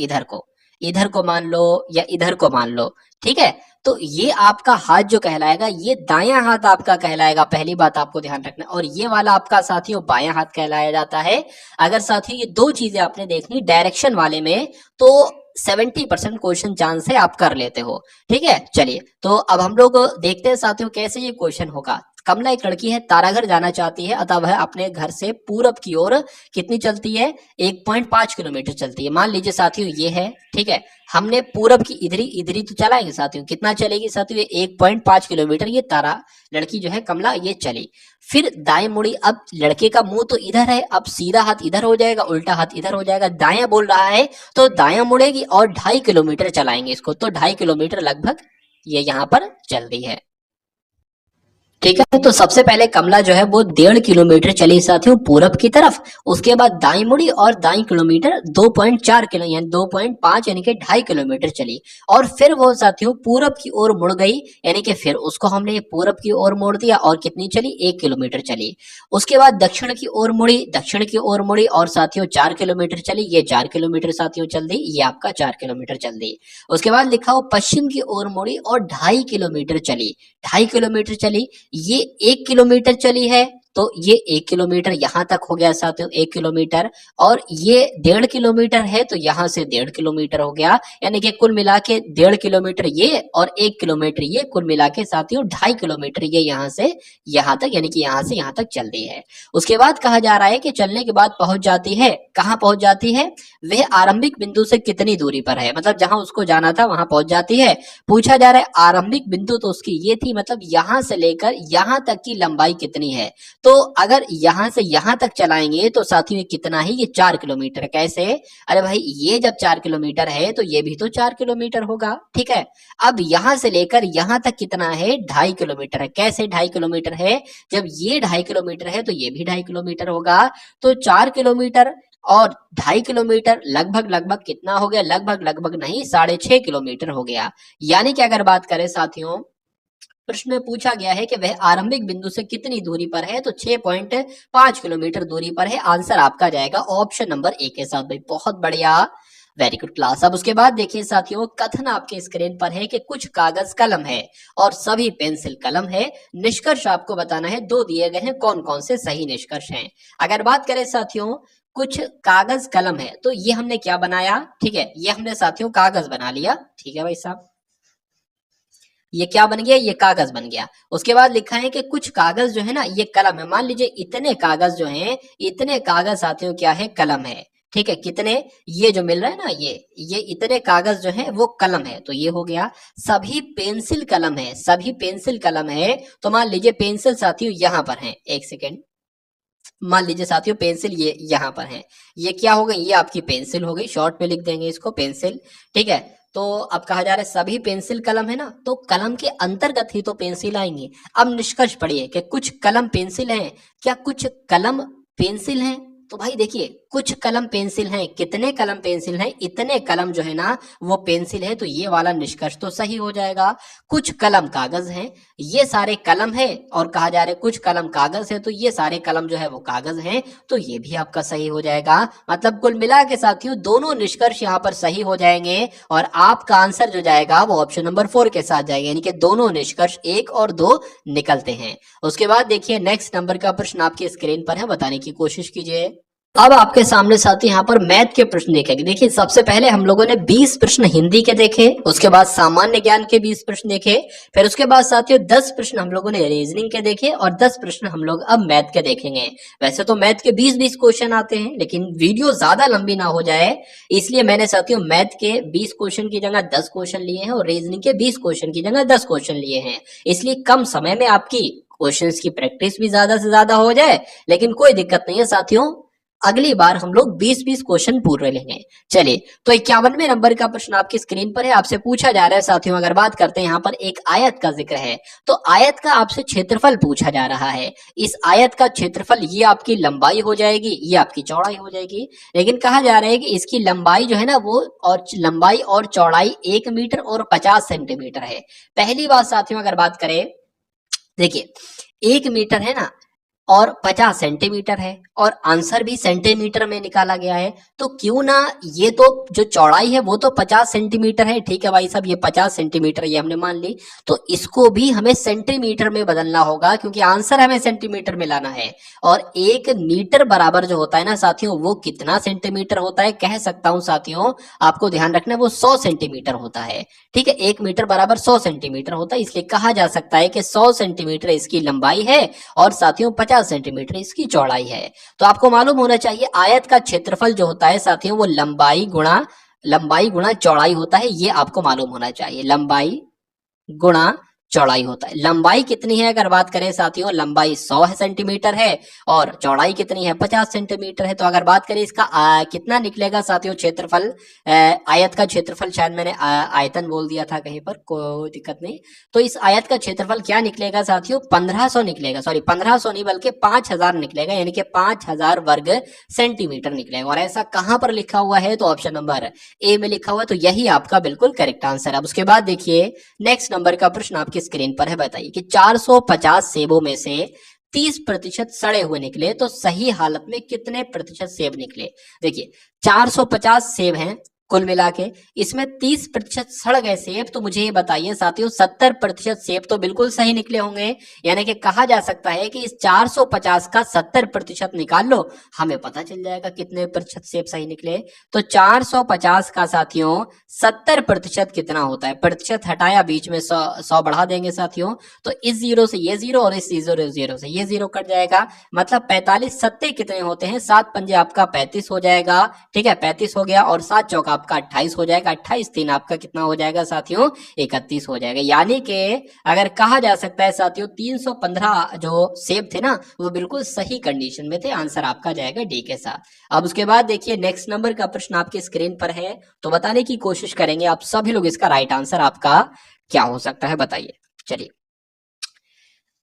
इधर को मान लो या इधर को मान लो, ठीक है। तो ये आपका हाथ जो कहलाएगा, ये दायां हाथ आपका कहलाएगा, पहली बात आपको ध्यान रखना। और ये वाला आपका साथियों बायां हाथ कहलाया जाता है। अगर साथियों ये 2 चीजें आपने देखनी डायरेक्शन वाले में, तो 70% क्वेश्चन चांस है आप कर लेते हो, ठीक है। चलिए तो अब हम लोग देखते हैं साथियों कैसे ये क्वेश्चन होगा। कमला एक लड़की है, ताराघर जाना चाहती है, अतः वह अपने घर से पूरब की ओर कितनी चलती है, 1.5 किलोमीटर चलती है। मान लीजिए साथियों ये है, ठीक है, हमने पूरब की इधरी तो चलाएंगे साथियों, कितना चलेगी साथियों, 1.5 किलोमीटर ये तारा लड़की जो है कमला ये चली। फिर दाएं मुड़ी, अब लड़के का मुंह तो इधर है, अब सीधा हाथ इधर हो जाएगा, उल्टा हाथ इधर हो जाएगा, दायां बोल रहा है तो दायां मुड़ेगी और 2.5 किलोमीटर चलाएंगे इसको, तो 2.5 किलोमीटर लगभग ये यहाँ पर चल रही है। ठीक है, तो सबसे पहले कमला जो है वो 1.5 किलोमीटर चली साथियों पूरब की तरफ। उसके बाद दाई मुड़ी और दाई किलोमीटर 2.4 किलो यानी 2.5 यानी कि 2.5 किलोमीटर चली। और फिर वो साथियों पूरब की ओर मुड़ गई, यानी कि फिर उसको हमने पूरब की ओर मोड़ दिया और कितनी चली, 1 किलोमीटर चली। उसके बाद दक्षिण की ओर मुड़ी, दक्षिण की ओर मुड़ी और साथियों 4 किलोमीटर चली। ये 4 किलोमीटर साथियों चल दी, ये आपका 4 किलोमीटर चल दी। उसके बाद लिखा हो पश्चिम की ओर मुड़ी और 2.5 किलोमीटर चली, 2.5 किलोमीटर चली। ये 1 किलोमीटर चली है, तो ये 1 किलोमीटर यहां तक हो गया साथियों, 1 किलोमीटर। और ये 1.5 किलोमीटर है, तो यहां से 1.5 किलोमीटर हो गया, यानी कि कुल मिला के 1.5 किलोमीटर ये और 1 किलोमीटर ये, कुल मिला के साथियों 2.5 किलोमीटर ये यहां से यहां तक, यानी कि यहां से यहां तक चल दी है। उसके बाद कहा जा रहा है कि चलने के बाद पहुंच जाती है, कहां पहुंच जाती है, वह आरंभिक बिंदु से कितनी दूरी पर है, मतलब जहां उसको जाना था वहां पहुंच जाती है। पूछा जा रहा है आरंभिक बिंदु तो उसकी ये थी, मतलब यहां से लेकर यहां तक की लंबाई कितनी है। तो अगर यहां से यहां तक चलाएंगे तो साथियों ये कितना है, ये 4 किलोमीटर। कैसे, अरे भाई ये जब 4 किलोमीटर है तो ये भी तो 4 किलोमीटर होगा, ठीक है। अब यहां से लेकर यहां तक कितना है, 2.5 किलोमीटर है। कैसे 2.5 किलोमीटर है, जब ये 2.5 किलोमीटर है तो ये भी 2.5 किलोमीटर होगा। तो 4 किलोमीटर और 2.5 किलोमीटर लगभग लगभग कितना हो गया, लगभग लगभग नहीं 6.5 किलोमीटर हो गया। यानी कि अगर बात करें साथियों, प्रश्न में पूछा गया है कि वह आरंभिक बिंदु से कितनी दूरी पर है, तो 6.5 किलोमीटर दूरी पर है। आंसर आपका जाएगा ऑप्शन नंबर ए के साथ। भाई बहुत बढ़िया, वेरी गुड क्लास। अब उसके बाद देखिए साथियों, कथन आपके स्क्रीन पर है कि कुछ कागज कलम है और सभी पेंसिल कलम है। निष्कर्ष आपको बताना है, दो दिए गए हैं, कौन कौन से सही निष्कर्ष हैं। अगर बात करें साथियों, कुछ कागज कलम है, तो ये हमने क्या बनाया, ठीक है, ये हमने साथियों कागज बना लिया, ठीक है भाई साहब, ये क्या बन गया, ये कागज बन गया। उसके बाद लिखा है कि कुछ कागज जो है ना ये कलम है। मान लीजिए इतने कागज जो हैं, इतने कागज साथियों क्या है, कलम है, ठीक है। कितने, ये जो मिल रहा है ना, ये इतने कागज जो है वो कलम है, तो ये हो गया। सभी पेंसिल कलम है, सभी पेंसिल कलम है, तो मान लीजिए पेंसिल साथियों यहां पर है, एक सेकेंड, मान लीजिए साथियों पेंसिल ये यहां पर है, ये क्या हो गई, ये आपकी पेंसिल हो गई, शॉर्ट में लिख देंगे इसको पेंसिल, ठीक है। तो अब कहा जा रहा है सभी पेंसिल कलम है ना, तो कलम के अंतर्गत ही तो पेंसिल आएंगी। अब निष्कर्ष पढ़िए कि कुछ कलम पेंसिल हैं, क्या कुछ कलम पेंसिल हैं, तो भाई देखिए कुछ कलम पेंसिल हैं, कितने कलम पेंसिल हैं, इतने कलम जो है ना वो पेंसिल है, तो ये वाला निष्कर्ष तो सही हो जाएगा। कुछ कलम कागज हैं, ये सारे कलम है, और कहा जा रहा है कुछ कलम कागज है, तो ये सारे कलम जो है वो कागज हैं, तो ये भी आपका सही हो जाएगा। मतलब कुल मिला के साथियों दोनों निष्कर्ष यहाँ पर सही हो जाएंगे, और आपका आंसर जो जाएगा वो ऑप्शन नंबर 4 के साथ जाएगा, यानी कि दोनों निष्कर्ष 1 और 2 निकलते हैं। उसके बाद देखिए नेक्स्ट नंबर का प्रश्न आपके स्क्रीन पर है, बताने की कोशिश कीजिए। अब आपके सामने साथी यहाँ पर मैथ के प्रश्न देखेंगे। देखिए सबसे पहले हम लोगों ने 20 प्रश्न हिंदी के देखे, उसके बाद सामान्य ज्ञान के 20 प्रश्न देखे, फिर उसके बाद साथियों 10 प्रश्न हम लोगों ने रीजनिंग के देखे, और 10 प्रश्न हम लोग अब मैथ के देखेंगे। वैसे तो मैथ के 20-20 क्वेश्चन आते हैं, लेकिन वीडियो ज्यादा लंबी ना हो जाए इसलिए मैंने साथियों मैथ के 20 क्वेश्चन की जगह 10 क्वेश्चन लिए हैं, और रीजनिंग के 20 क्वेश्चन की जगह 10 क्वेश्चन लिए हैं। इसलिए कम समय में आपकी क्वेश्चंस की प्रैक्टिस भी ज्यादा से ज्यादा हो जाए, लेकिन कोई दिक्कत नहीं है साथियों, अगली बार हम लोग 20-20 क्वेश्चन पूरे लेंगे। चलिए, तो 51वें नंबर का प्रश्न आपकी स्क्रीन पर है, आपसे पूछा जा रहा है साथियों, अगर बात करते हैं यहाँ पर एक आयत का जिक्र है, तो आयत का आपसे क्षेत्रफल पूछा जा रहा है। इस आयत का क्षेत्रफल ये आपकी लंबाई हो जाएगी, ये आपकी चौड़ाई हो जाएगी, लेकिन कहा जा रहा है कि इसकी लंबाई जो है ना वो, और लंबाई और चौड़ाई 1 मीटर और 50 सेंटीमीटर है। पहली बात साथियों अगर बात करें, देखिए 1 मीटर है ना और 50 सेंटीमीटर है, और आंसर भी सेंटीमीटर में निकाला गया है, तो क्यों ना ये तो जो चौड़ाई है वो तो 50 सेंटीमीटर है, ठीक है भाई साहब, ये 50 सेंटीमीटर ये हमने मान ली, तो इसको भी हमें सेंटीमीटर में बदलना होगा, क्योंकि आंसर हमें सेंटीमीटर में लाना है। और 1 मीटर बराबर जो होता है ना साथियों, वो कितना सेंटीमीटर होता है, कह सकता हूं साथियों, आपको ध्यान रखना है वो 100 सेंटीमीटर होता है, ठीक है। 1 मीटर बराबर 100 सेंटीमीटर होता है, इसलिए कहा जा सकता है कि 100 सेंटीमीटर इसकी लंबाई है, और साथियों 50 सेंटीमीटर इसकी चौड़ाई है। तो आपको मालूम होना चाहिए आयत का क्षेत्रफल जो होता है साथियों वो लंबाई गुणा चौड़ाई होता है, ये आपको मालूम होना चाहिए, लंबाई गुणा चौड़ाई होता है। लंबाई कितनी है अगर बात करें साथियों, लंबाई 100 सेंटीमीटर है और चौड़ाई कितनी है 50 सेंटीमीटर है। तो अगर बात करें इसका कितना निकलेगा साथियों क्षेत्रफल, आयत का क्षेत्रफल, शायद मैंने आयतन बोल दिया था कहीं पर, कोई दिक्कत नहीं। तो इस आयत का क्षेत्रफल क्या निकलेगा साथियों, 1500 निकलेगा, सॉरी 1500 नहीं बल्कि 5000 निकलेगा, यानी कि 5000 वर्ग सेंटीमीटर निकलेगा। और ऐसा कहां पर लिखा हुआ है, तो ऑप्शन नंबर ए में लिखा हुआ है। तो यही आपका बिल्कुल करेक्ट आंसर है। अब उसके बाद देखिए नेक्स्ट नंबर का प्रश्न आपकी स्क्रीन पर है। बताइए कि 450 सेबों में से 30% सड़े हुए निकले तो सही हालत में कितने प्रतिशत सेब निकले। देखिए 450 सेब हैं कुल मिला के, इसमें 30% सड़ गए सेब, तो मुझे ये बताइए साथियों 70% सेब तो बिल्कुल सही निकले होंगे। यानी कि कहा जा सकता है कि इस 450 का 70% निकाल लो, हमें पता चल जाएगा कितने प्रतिशत सेब सही निकले। तो 450 का साथियों 70% कितना होता है, प्रतिशत हटाया बीच में 100 बढ़ा देंगे साथियों, तो इस जीरो से ये जीरो और इस जीरो से ये जीरो कट जाएगा, मतलब 45 सत्ते कितने होते हैं, 7 पंजे आपका 35 हो जाएगा। ठीक है 35 हो गया और 7 चौका आपका 28 हो जाएगा, 28 3 आपका कितना हो जाएगा साथियों 31 हो जाएगा। यानी कि अगर कहा जा सकता है साथियों 315 जो सेब थे ना वो बिल्कुल सही कंडीशन में थे। आंसर आपका जाएगा डी के साथ। अब उसके बाद देखिए नेक्स्ट नंबर का प्रश्न आपकी स्क्रीन पर है, तो बताने की कोशिश करेंगे आप सभी लोग इसका राइट आंसर आपका क्या हो सकता है, बताइए। चलिए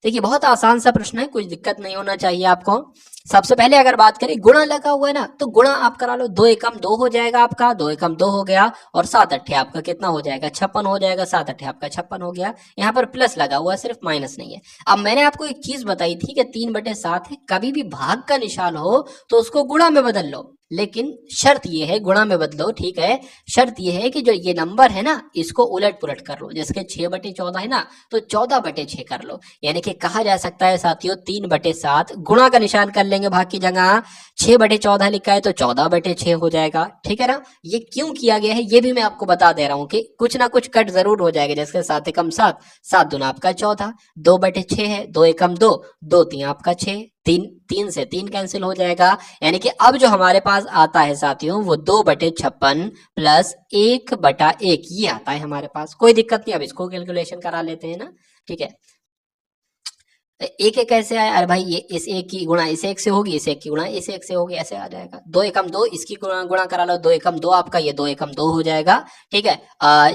देखिए बहुत आसान सा प्रश्न है, कुछ दिक्कत नहीं होना चाहिए आपको। सबसे पहले अगर बात करें गुणा लगा हुआ है ना, तो गुणा आप करा लो, 2 एकम 2 हो जाएगा आपका, 2 एकम 2 हो गया और 7 अट्ठे आपका कितना हो जाएगा 56 हो जाएगा, 7 अट्ठे आपका 56 हो गया। यहाँ पर प्लस लगा हुआ है सिर्फ माइनस नहीं है। अब मैंने आपको एक चीज बताई थी कि 3/7 है, कभी भी भाग का निशान हो तो उसको गुणा में बदल लो, लेकिन शर्त ये है गुणा में बदलो, ठीक है। शर्त ये है कि जो ये नंबर है ना इसको उलट पुलट कर लो, जैसे 6/14 है ना तो 14/6 कर लो। यानी कि कहा जा सकता है साथियों 3/7 गुणा का निशान कर लेंगे भाग की जगह, 6/14 लिखा है तो 14/6 हो जाएगा। ठीक है ना, ये क्यों किया गया है ये भी मैं आपको बता दे रहा हूँ कि कुछ ना कुछ कट जरूर हो जाएगा, जैसे 7 एकम 7, 7 दूना आपका 14, 2/6 है, 2 एकम 2, 2 3 आपका 6, 3 से 3 कैंसिल हो जाएगा। यानी कि अब जो हमारे पास आता है साथियों वो 2/56 प्लस 1/1 ये आता है हमारे पास। कोई दिक्कत नहीं, अब इसको कैलकुलेशन करा लेते हैं ना। ठीक है एक एक कैसे आया, अरे भाई ये इस एक की गुणा इस एक से होगी, इस एक की गुणा इस एक से होगी, ऐसे आ जाएगा। 2 एकम 2 इसकी गुणा करा लो, 2 एकम 2 आपका ये 2 एकम 2 हो जाएगा। ठीक है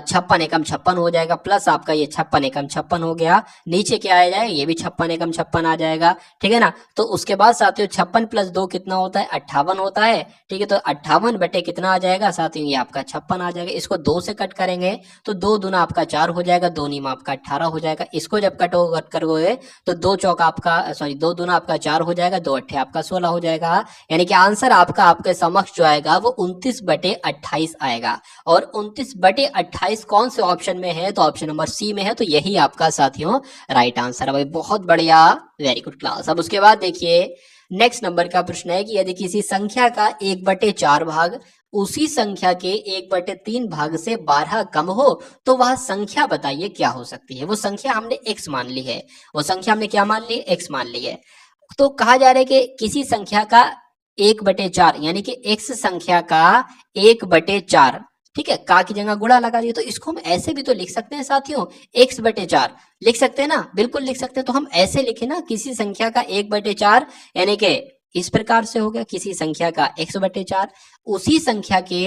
56 एकम 56 हो जाएगा, प्लस आपका ये 56 एकम 56 हो गया, नीचे क्या आ जाएगा ये भी 56 एकम 56 आ जाएगा। ठीक है ना, तो उसके बाद साथियों 56 प्लस 2 कितना होता है 58 होता है। ठीक है तो 58 बटे कितना आ जाएगा साथियों ये आपका 56 आ जाएगा। इसको 2 से कट करेंगे तो 2 दूना आपका 4 हो जाएगा, 2 नीमा आपका 18 हो जाएगा। इसको जब कट करोगे तो 2 चौका आपका सॉरी 2 दूना आपका 4 हो जाएगा, 2 अट्ठे आपका 16 हो जाएगा। यानी कि आंसर आपका आपके समक्ष जो आएगा वो 29/28 आएगा। और 29/28 कौन से ऑप्शन में है, तो ऑप्शन नंबर सी में है। तो यही आपका साथियों राइट आंसर है भाई, बहुत बढ़िया, वेरी गुड क्लास। अब उसके बाद देखिए नेक्स्ट नंबर का प्रश्न है कि यदि किसी संख्या का 1/4 भाग उसी संख्या के 1/3 भाग से 12 कम हो तो वह संख्या बताइए क्या हो सकती है। वो संख्या हमने x मान ली है, वो संख्या हमने क्या मान ली x मान ली है। तो कहा जा रहा है कि किसी संख्या का 1/4 यानी कि x संख्या का 1/4, ठीक है का की जगह गुणा लगा दिया, तो इसको हम ऐसे भी तो लिख सकते हैं साथियों, x/4 लिख सकते हैं ना, बिल्कुल लिख सकते हैं। तो हम ऐसे लिखे ना किसी संख्या का 1/4 यानी कि इस प्रकार से हो गया किसी संख्या का x/4 उसी संख्या के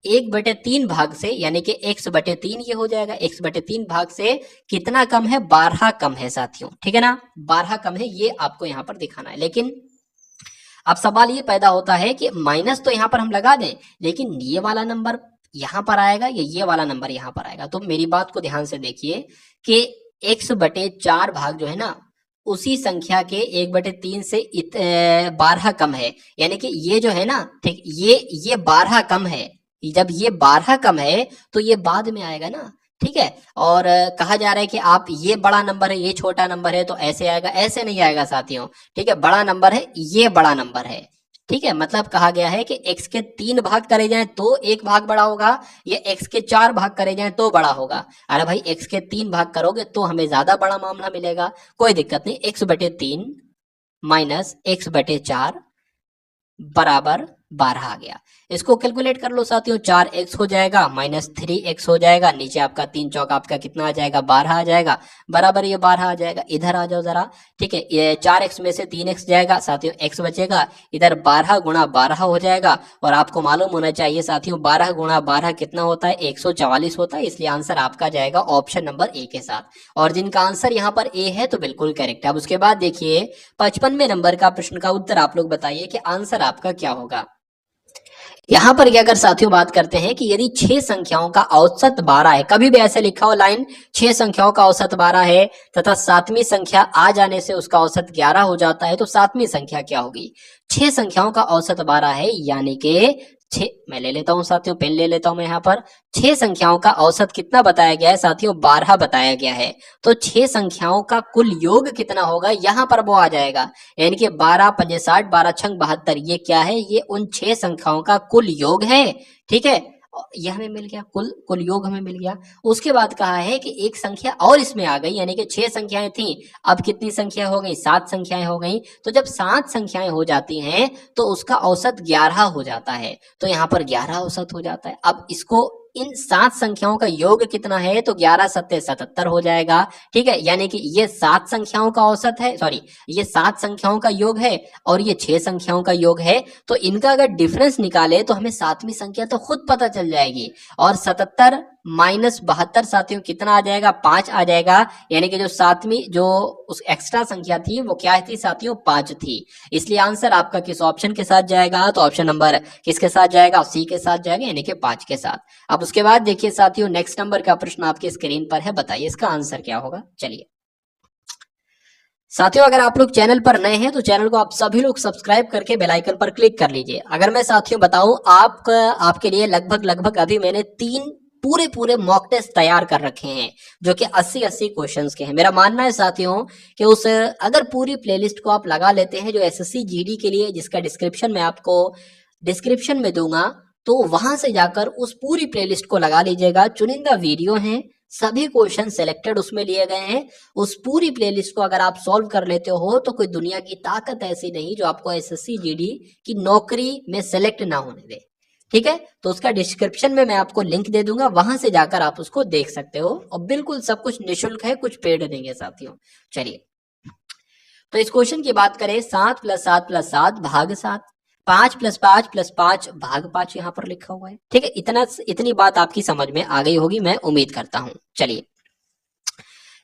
1/3 भाग से यानी कि x/3 ये हो जाएगा, x/3 भाग से कितना कम है 12 कम है साथियों। ठीक है ना 12 कम है, ये आपको यहाँ पर दिखाना है। लेकिन अब सवाल ये पैदा होता है कि माइनस तो यहाँ पर हम लगा दें, लेकिन ये वाला नंबर यहाँ पर आएगा या ये वाला नंबर यहाँ पर आएगा। तो मेरी बात को ध्यान से देखिए कि x/4 भाग जो है ना उसी संख्या के 1/3 से 12 कम है, यानी कि ये जो है ना ठीक ये 12 कम है। जब ये 12 कम है तो ये बाद में आएगा ना, ठीक है। और कहा जा रहा है कि आप ये बड़ा नंबर है ये छोटा नंबर है, तो ऐसे आएगा, ऐसे नहीं आएगा साथियों। ठीक है बड़ा नंबर है ये बड़ा नंबर है, ठीक है। मतलब कहा गया है कि x के 3 भाग करे जाएं तो 1 भाग बड़ा होगा, या x के 4 भाग करे जाएं तो बड़ा होगा। अरे भाई x के 3 भाग करोगे तो हमें ज्यादा बड़ा मामला मिलेगा, कोई दिक्कत नहीं। x/3 माइनस x/4 बराबर 12 आ गया। इसको कैलकुलेट कर लो साथियों, 4x हो जाएगा माइनस 3x हो जाएगा, नीचे आपका 3 चौक आपका कितना आ जाएगा, 12 आ जाएगा, बराबर ये 12 आ जाएगा। इधर आ जाओ जरा, ठीक है, ये 4x में से 3x जाएगा साथियों, x बचेगा, इधर 12 गुणा 12 हो जाएगा। और आपको मालूम होना चाहिए साथियों 12 गुणा 12 कितना होता है, 144 होता है, इसलिए आंसर आपका जाएगा ऑप्शन नंबर ए के साथ। और जिनका आंसर यहाँ पर ए है तो बिल्कुल करेक्ट है। अब उसके बाद देखिए 55वें नंबर का प्रश्न का उत्तर आप लोग बताइए कि आंसर आपका क्या होगा। यहां पर क्या अगर साथियों बात करते हैं कि यदि 6 संख्याओं का औसत 12 है, कभी भी ऐसे लिखा हो लाइन 6 संख्याओं का औसत 12 है तथा 7वीं संख्या आ जाने से उसका औसत 11 हो जाता है, तो 7वीं संख्या क्या होगी। 6 संख्याओं का औसत 12 है, यानी कि 6, मैं ले लेता हूं साथियों, पेन ले लेता हूं मैं यहाँ पर। 6 संख्याओं का औसत कितना बताया गया है साथियों, 12 बताया गया है। तो 6 संख्याओं का कुल योग कितना होगा, यहां पर वो आ जाएगा, यानी कि 12 पंजे 60, 12 छंग 72, ये क्या है, ये उन 6 संख्याओं का कुल योग है। ठीक है, ये हमें मिल गया, कुल कुल योग हमें मिल गया। उसके बाद कहा है कि एक संख्या और इसमें आ गई, यानी कि 6 संख्याएं थी, अब कितनी संख्या हो गई, 7 संख्याएं हो गई। तो जब 7 संख्याएं हो जाती हैं तो उसका औसत 11 हो जाता है, तो यहाँ पर 11 औसत हो जाता है। अब इसको इन 7 संख्याओं का योग कितना है, तो 11 सत्ते 77 हो जाएगा। ठीक है, यानी कि ये 7 संख्याओं का औसत है, सॉरी ये 7 संख्याओं का योग है और ये 6 संख्याओं का योग है। तो इनका अगर डिफरेंस निकाले तो हमें 7वीं संख्या तो खुद पता चल जाएगी। और 77 माइनस 72 साथियों कितना आ जाएगा, 5 आ जाएगा, यानी कि जो 7वीं जो उस एक्स्ट्रा संख्या थी वो क्या थी साथियों, 5 थी। इसलिए आंसर आपका किस ऑप्शन के साथ जाएगा, तो ऑप्शन नंबर किसके साथ जाएगा, सी के साथ जाएगा, यानी कि 5 के साथ। अब उसके बाद देखिए साथियों नेक्स्ट नंबर का प्रश्न आपकी स्क्रीन पर है, बताइए इसका आंसर क्या होगा। चलिए साथियों, अगर आप लोग चैनल पर नए हैं तो चैनल को आप सभी लोग सब्सक्राइब करके बेल आइकन पर क्लिक कर लीजिए। अगर मैं साथियों बताऊं आपके लिए लगभग अभी मैंने 3 पूरे मॉक टेस्ट तैयार कर रखे हैं जो कि 80 क्वेश्चंस के हैं। मेरा मानना है साथियों कि उस अगर पूरी प्लेलिस्ट को आप लगा लेते हैं जो एसएससी जीडी के लिए, जिसका डिस्क्रिप्शन मैं आपको डिस्क्रिप्शन में दूंगा, तो वहां से जाकर उस पूरी प्लेलिस्ट को लगा लीजिएगा। चुनिंदा वीडियो हैं, सभी क्वेश्चन सिलेक्टेड उसमें लिए गए हैं। उस पूरी प्लेलिस्ट को अगर आप सॉल्व कर लेते हो तो कोई दुनिया की ताकत ऐसी नहीं जो आपको एसएससी जीडी की नौकरी में सेलेक्ट ना होने दे। ठीक है, तो उसका डिस्क्रिप्शन में मैं आपको लिंक दे दूंगा, वहां से जाकर आप उसको देख सकते हो और बिल्कुल सब कुछ निःशुल्क है, कुछ पेड नहीं है साथियों। चलिए तो इस क्वेश्चन की बात करें, 7 + 7 + 7 भाग 7, 5 + 5 + 5 भाग 5 यहाँ पर लिखा हुआ है। ठीक है, इतनी बात आपकी समझ में आ गई होगी, मैं उम्मीद करता हूं। चलिए,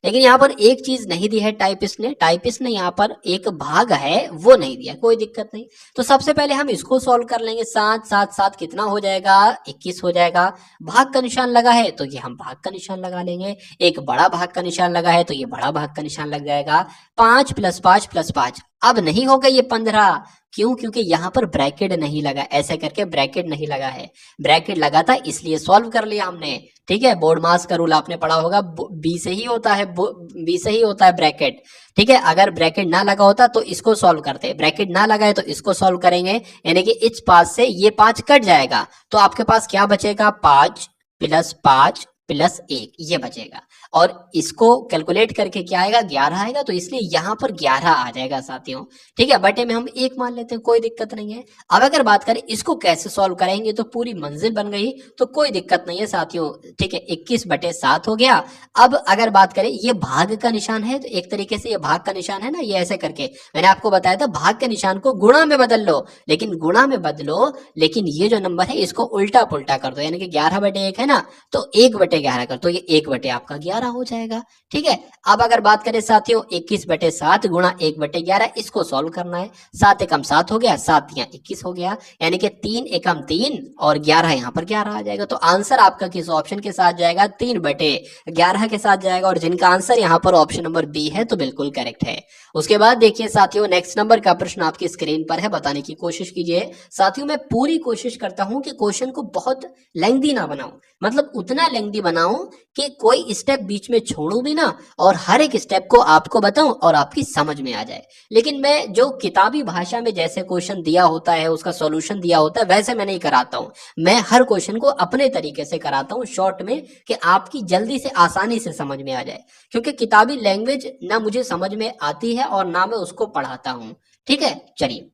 लेकिन यहाँ पर एक चीज नहीं दी है टाइपिस्ट ने यहाँ पर एक भाग है वो नहीं दिया, कोई दिक्कत नहीं। तो सबसे पहले हम इसको सॉल्व कर लेंगे। 7 7 7 कितना हो जाएगा, 21 हो जाएगा। भाग का निशान लगा है तो ये हम भाग का निशान लगा लेंगे, एक बड़ा भाग का निशान लगा है तो ये बड़ा भाग का निशान लग जाएगा। 5 + 5 + 5, अब नहीं होगा ये 15, क्यों, क्योंकि यहाँ पर ब्रैकेट नहीं लगा, ऐसे करके ब्रैकेट नहीं लगा है, ब्रैकेट लगा था इसलिए सॉल्व कर लिया हमने। ठीक है, बोर्ड मास का रूल आपने पढ़ा होगा, बी से ही होता है ब्रैकेट। ठीक है, अगर ब्रैकेट ना लगा होता तो इसको सॉल्व करते, ब्रैकेट ना लगा है तो इसको सॉल्व करेंगे, यानी कि इस 5 से ये 5 कट जाएगा, तो आपके पास क्या बचेगा, 5 + 5 + 1 ये बचेगा। और इसको कैलकुलेट करके क्या आएगा, 11 आएगा, तो इसलिए यहाँ पर 11 आ जाएगा साथियों। ठीक है, बटे में हम 1 मान लेते हैं, कोई दिक्कत नहीं है। अब अगर बात करें इसको कैसे सॉल्व करेंगे तो पूरी मंजिल बन गई, तो कोई दिक्कत नहीं है साथियों। ठीक है, 21/7 हो गया। अब अगर बात करें ये भाग का निशान है, तो एक तरीके से ये भाग का निशान है ना, ये ऐसे करके मैंने आपको बताया था भाग के निशान को गुणा में बदल लो, लेकिन गुणा में बदलो, लेकिन ये जो नंबर है इसको उल्टा पुल्टा कर दो, यानी कि 11/1 है ना, तो 1/11 कर, तो ये 1 आपका 11 हो जाएगा। ठीक है, अब अगर बात करें साथियों 21/7 गुणा 1/11, इसको सॉल्व करना है। 7 एकम 7 हो गया, 7 यहाँ 21 हो गया, यानी कि 3 एकम 3 और 11 यहाँ पर 11 आ जाएगा। तो आंसर आपका किस ऑप्शन के साथ जाएगा, 3/11 के साथ जाएगा। और जिनका आंसर यहाँ पर ऑप्शन नंबर बी है तो बिल्कुल करेक्ट है। उसके बाद देखिए साथियों नेक्स्ट नंबर का प्रश्न आपकी स्क्रीन पर है, बताने की कोशिश कीजिए। साथियों मैं पूरी कोशिश करता हूं कि क्वेश्चन को बहुत लेंथी ना बनाऊं, मतलब उतना लेंथी बनाऊं कि कोई स्टेप बीच में छोड़ूं भी ना, और हर एक स्टेप को आपको बताऊं और आपकी समझ में आ जाए। लेकिन मैं जो किताबी भाषा में जैसे क्वेश्चन दिया होता है, उसका सॉल्यूशन दिया होता है, वैसे मैं नहीं कराता हूं। मैं हर क्वेश्चन को अपने तरीके से कराता हूं, शॉर्ट में, कि आपकी जल्दी से आसानी से समझ में आ जाए। क्योंकि किताबी लैंग्वेज ना मुझे समझ में आती है और ना मैं उसको पढ़ाता हूं। ठीक है, चलिए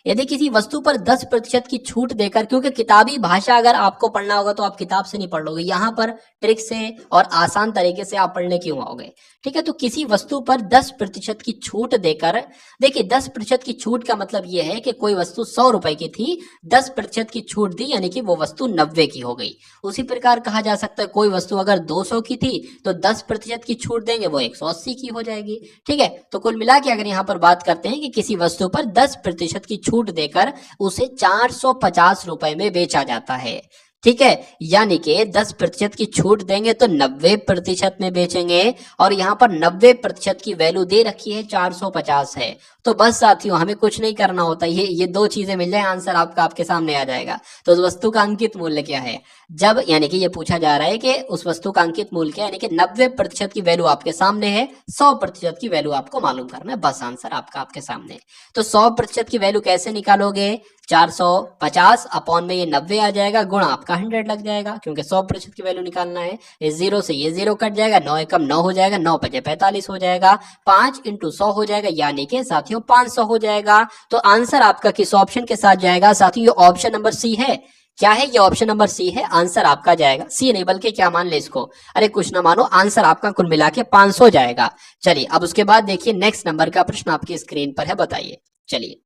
यदि किसी वस्तु पर 10% की छूट देकर, क्योंकि किताबी भाषा अगर आपको पढ़ना होगा तो आप किताब से नहीं पढ़ लोगे, यहाँ पर ट्रिक से और आसान तरीके से आप पढ़ने क्यों आओगे, ठीक है। तो किसी वस्तु पर 10% की छूट देकर, देखिए 10% की छूट का मतलब यह है कि कोई वस्तु 100 रुपए की थी, 10% की छूट दी यानी कि वो वस्तु 90 की हो गई। उसी प्रकार कहा जा सकता है कोई वस्तु अगर 200 की थी तो 10% की छूट देंगे वो 180 की हो जाएगी, ठीक है। तो कुल मिला के अगर यहाँ पर बात करते हैं कि किसी वस्तु पर 10% की छूट देकर उसे 450 रुपए में बेचा जाता है, ठीक है। यानी कि 10% की छूट देंगे तो 90% में बेचेंगे, और यहाँ पर 90% की वैल्यू दे रखी है 450 है। तो बस साथियों हमें कुछ नहीं करना होता, ये दो चीजें मिल जाए आंसर आपका आपके सामने आ जाएगा। तो उस वस्तु का अंकित मूल्य क्या है, जब यानी कि ये पूछा जा रहा है कि उस वस्तु का अंकित मूल्य क्या है, यानी कि 90% की वैल्यू आपके सामने है, 100% की वैल्यू आपको मालूम करना है, बस आंसर आपका आपके सामने। तो 100% की वैल्यू कैसे निकालोगे, 450 अपॉन में ये 90 आ जाएगा, गुणा आपका 100 लग जाएगा, क्योंकि 100% की वैल्यू निकालना है। इस जीरो से ये जीरो कट जाएगा, 9 एकम 9 हो जाएगा, 9 पचे 45 हो जाएगा, 5 इंटू 100 हो जाएगा, यानी कि साथियों 500 हो जाएगा। तो आंसर आपका किस ऑप्शन के साथ जाएगा साथियों, ये ऑप्शन नंबर सी है। क्या है ये, ऑप्शन नंबर सी है, आंसर आपका जाएगा सी, नहीं बल्कि क्या मान ले इसको, अरे कुछ ना मानो, आंसर आपका कुल मिला के 500 जाएगा। चलिए अब उसके बाद देखिए नेक्स्ट नंबर का प्रश्न आपकी स्क्रीन पर है, बताइए। चलिए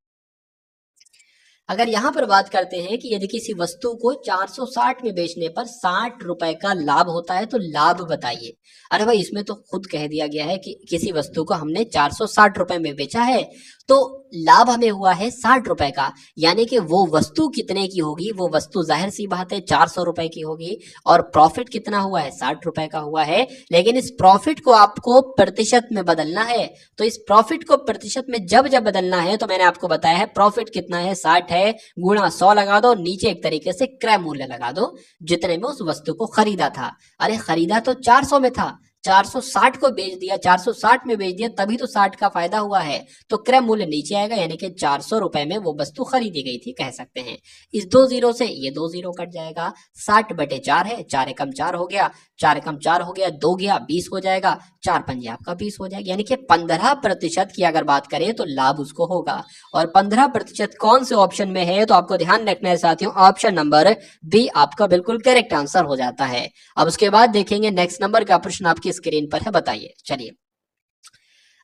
अगर यहां पर बात करते हैं कि यदि किसी वस्तु को 460 में बेचने पर 60 रुपए का लाभ होता है तो लाभ बताइए। अरे भाई इसमें तो खुद कह दिया गया है कि किसी वस्तु को हमने 460 रुपए में बेचा है तो लाभ हमें हुआ है 60 रुपए का, यानी कि वो वस्तु कितने की होगी, वो वस्तु जाहिर सी बात है 400 रुपए की होगी, और प्रॉफिट कितना हुआ है, 60 रुपए का हुआ है। लेकिन इस प्रॉफिट को आपको प्रतिशत में बदलना है, तो इस प्रॉफिट को प्रतिशत में जब जब बदलना है तो मैंने आपको बताया है प्रॉफिट कितना है, 60 है, गुणा 100 लगा दो, नीचे एक तरीके से क्रय मूल्य लगा दो जितने में उस वस्तु को खरीदा था। अरे खरीदा तो 400 में था, 460 को बेच दिया, 460 में बेच दिया, तभी तो 60 का फायदा हुआ है। तो क्रय मूल्य नीचे आएगा, यानी कि 400 रुपए में वो वस्तु खरीदी गई थी, कह सकते हैं। इस 2 जीरो से ये 2 जीरो कट जाएगा, 60 बटे 4 है, 4 एकम 4 हो गया, 4 एकम 4 हो गया, 2 गया 20 हो जाएगा, 4 पंजे आपका 20 हो जाएगा, यानी कि 15% की अगर बात करें तो लाभ उसको होगा। और 15% कौन से ऑप्शन में है, तो आपको ध्यान रखना है साथियों, ऑप्शन नंबर बी आपका बिल्कुल करेक्ट आंसर हो जाता है। अब उसके बाद देखेंगे नेक्स्ट नंबर का प्रश्न आपकी स्क्रीन पर है, बताइए। चलिए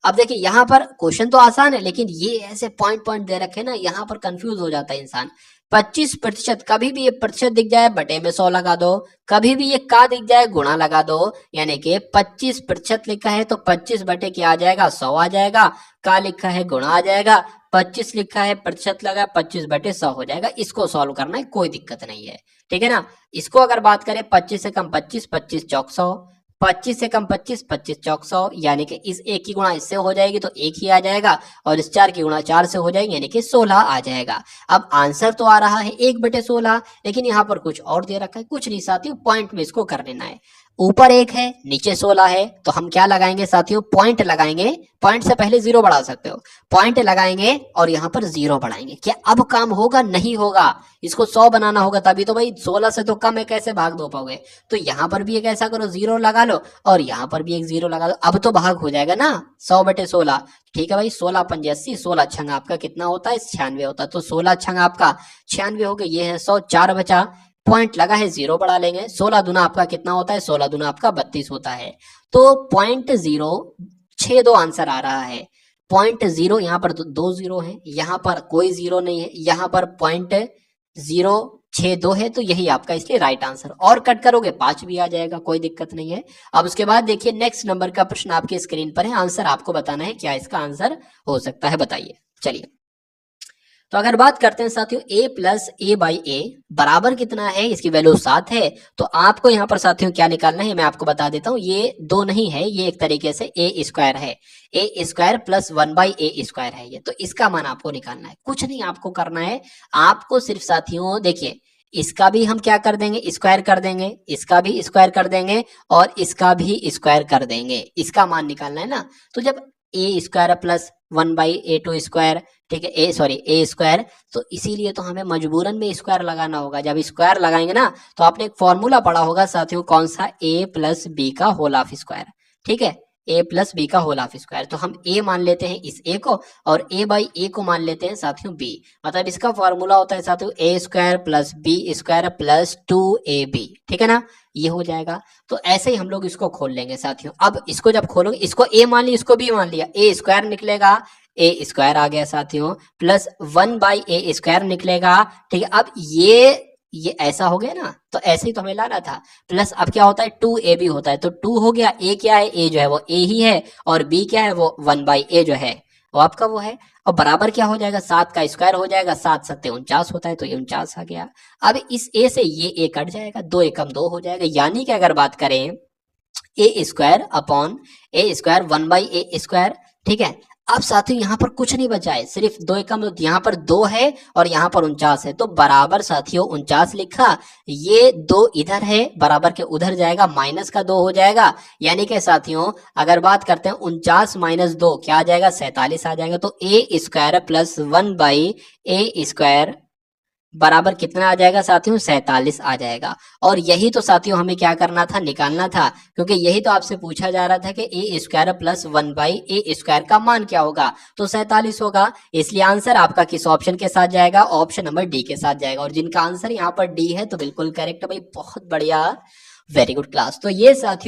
अब देखिए यहाँ पर क्वेश्चन तो आसान है, लेकिन ये ऐसे पॉइंट पॉइंट दे रखे ना, यहाँ पर कंफ्यूज हो जाता है इंसान। 25%, कभी भी ये प्रतिशत दिख जाए बटे में 100 लगा दो, कभी भी ये का दिख जाए गुणा लगा दो, यानी कि 25% लिखा है तो 25 बटे क्या आ जाएगा, 100 आ जाएगा, का लिखा है गुणा आ जाएगा, 25 लिखा है प्रतिशत लगा 25 बटे 100 हो जाएगा। इसको सॉल्व करना है, कोई दिक्कत नहीं है, ठीक है ना। इसको अगर बात करें 25 से कम 25, 25 चौक 100, 25 से कम 25, 25 चौक 100, यानी कि इस एक की गुणा इससे हो जाएगी तो एक ही आ जाएगा, और इस 4 की गुणा 4 से हो जाएगी यानी कि 16 आ जाएगा। अब आंसर तो आ रहा है 1/16, लेकिन यहाँ पर कुछ और दे रखा है, कुछ नहीं साथियों, पॉइंट में इसको कर लेना है। ऊपर 1 है नीचे 16 है, तो हम क्या लगाएंगे साथियों, पॉइंट लगाएंगे। पॉइंट से पहले 0 बढ़ा सकते हो, पॉइंट लगाएंगे और यहाँ पर 0 बढ़ाएंगे। क्या अब काम होगा, नहीं होगा, इसको 100 बनाना होगा, तभी तो भाई 16 से तो कम है, कैसे भाग दो पाओगे। तो यहाँ पर भी एक ऐसा करो 0 लगा लो, और यहाँ पर भी एक 0 लगा दो, अब तो भाग हो जाएगा ना 100/16। ठीक है भाई, 16 पंजे 80, 16 छंग आपका कितना होता है, 96 होता है। तो 16 छंग आपका 96 हो गया, ये है 100, 4 बचा, पॉइंट लगा है 0 बढ़ा लेंगे, 16 दूना आपका कितना होता है, 16 दूना आपका 32 होता है। तो 0.062 आंसर आ रहा है। 0.0 यहाँ पर 2 जीरो है, यहाँ पर कोई 0 नहीं है, यहाँ पर 0.062 है, तो यही आपका इसलिए राइट आंसर। और कट करोगे 5 भी आ जाएगा, कोई दिक्कत नहीं है। अब उसके बाद देखिए नेक्स्ट नंबर का प्रश्न आपके स्क्रीन पर है, आंसर आपको बताना है क्या इसका आंसर हो सकता है, बताइए। चलिए तो अगर बात करते हैं साथियों a प्लस a/a बराबर कितना है, इसकी वैल्यू 7 है, तो आपको यहाँ पर साथियों क्या निकालना है, मैं आपको बता देता हूँ। ये 2 नहीं है, ये एक तरीके से a² है, a² प्लस 1/a² है ये, तो इसका मान आपको निकालना है। कुछ नहीं आपको करना है, आपको सिर्फ साथियों देखिए, इसका भी हम क्या कर देंगे, स्क्वायर कर देंगे, इसका भी स्क्वायर कर देंगे, और इसका भी स्क्वायर कर देंगे, इसका मान निकालना है ना। तो जब a² प्लस 1/a² ठीक है, a², तो इसीलिए तो हमें मजबूरन में स्क्वायर लगाना होगा। जब स्क्वायर लगाएंगे ना, तो आपने एक फॉर्मूला पढ़ा होगा साथियों, कौन सा, a प्लस बी का होल ऑफ स्क्वायर, ठीक है, ए प्लस बी का होल हाफ स्क्वायर। तो हम ए मान लेते हैं इस ए को और ए बाई ए को मान लेते हैं साथियों बी। मतलब इसका फॉर्मूला होता है साथियों A square plus B square plus 2ab, ठीक है ना, ये हो जाएगा। तो ऐसे ही हम लोग इसको खोल लेंगे साथियों। अब इसको जब खोलोगे, इसको ए मान लिया, इसको बी मान लिया, ए स्क्वायर निकलेगा, ए स्क्वायर आ गया साथियों, प्लस 1/a स्क्वायर निकलेगा, ठीक है। अब ये ऐसा हो गया ना, तो ऐसे ही तो हमें लाना था। प्लस अब क्या होता है 2ab होता है, तो 2 हो गया, ए क्या है, ए जो है वो ए ही है, और बी क्या है वो 1/a जो है वो आपका वो है। और बराबर क्या हो जाएगा, 7 का स्क्वायर हो जाएगा, 7 7 49 होता है, तो ये 49 आ गया। अब इस ए से ये ए कट जाएगा, 2 एकम 2 हो जाएगा। यानी कि अगर बात करें ए स्क्वायर अपॉन ए स्क्वायर 1/a स्क्वायर, ठीक है। अब साथियों यहाँ पर कुछ नहीं बचा है, सिर्फ 2 एकम, यहाँ पर 2 है और यहाँ पर 49 है, तो बराबर साथियों 49 लिखा, ये 2 इधर है, बराबर के उधर जाएगा, माइनस का 2 हो जाएगा। यानी कि साथियों अगर बात करते हैं 49 माइनस 2 क्या आ जाएगा, 47 आ जाएगा। तो ए स्क्वायर प्लस 1/a स्क्वायर बराबर कितना आ जाएगा साथियों, 47 आ जाएगा। और यही तो साथियों हमें क्या करना था, निकालना था, क्योंकि यही तो आपसे पूछा जा रहा था कि ए स्क्वायर प्लस 1/a स्क्वायर का मान क्या होगा, तो 47 होगा। इसलिए आंसर आपका किस ऑप्शन के साथ जाएगा, ऑप्शन नंबर डी के साथ जाएगा। और जिनका आंसर यहाँ पर डी है तो बिल्कुल करेक्ट भाई, बहुत बढ़िया, वेरी गुड क्लास। तो ये साथियों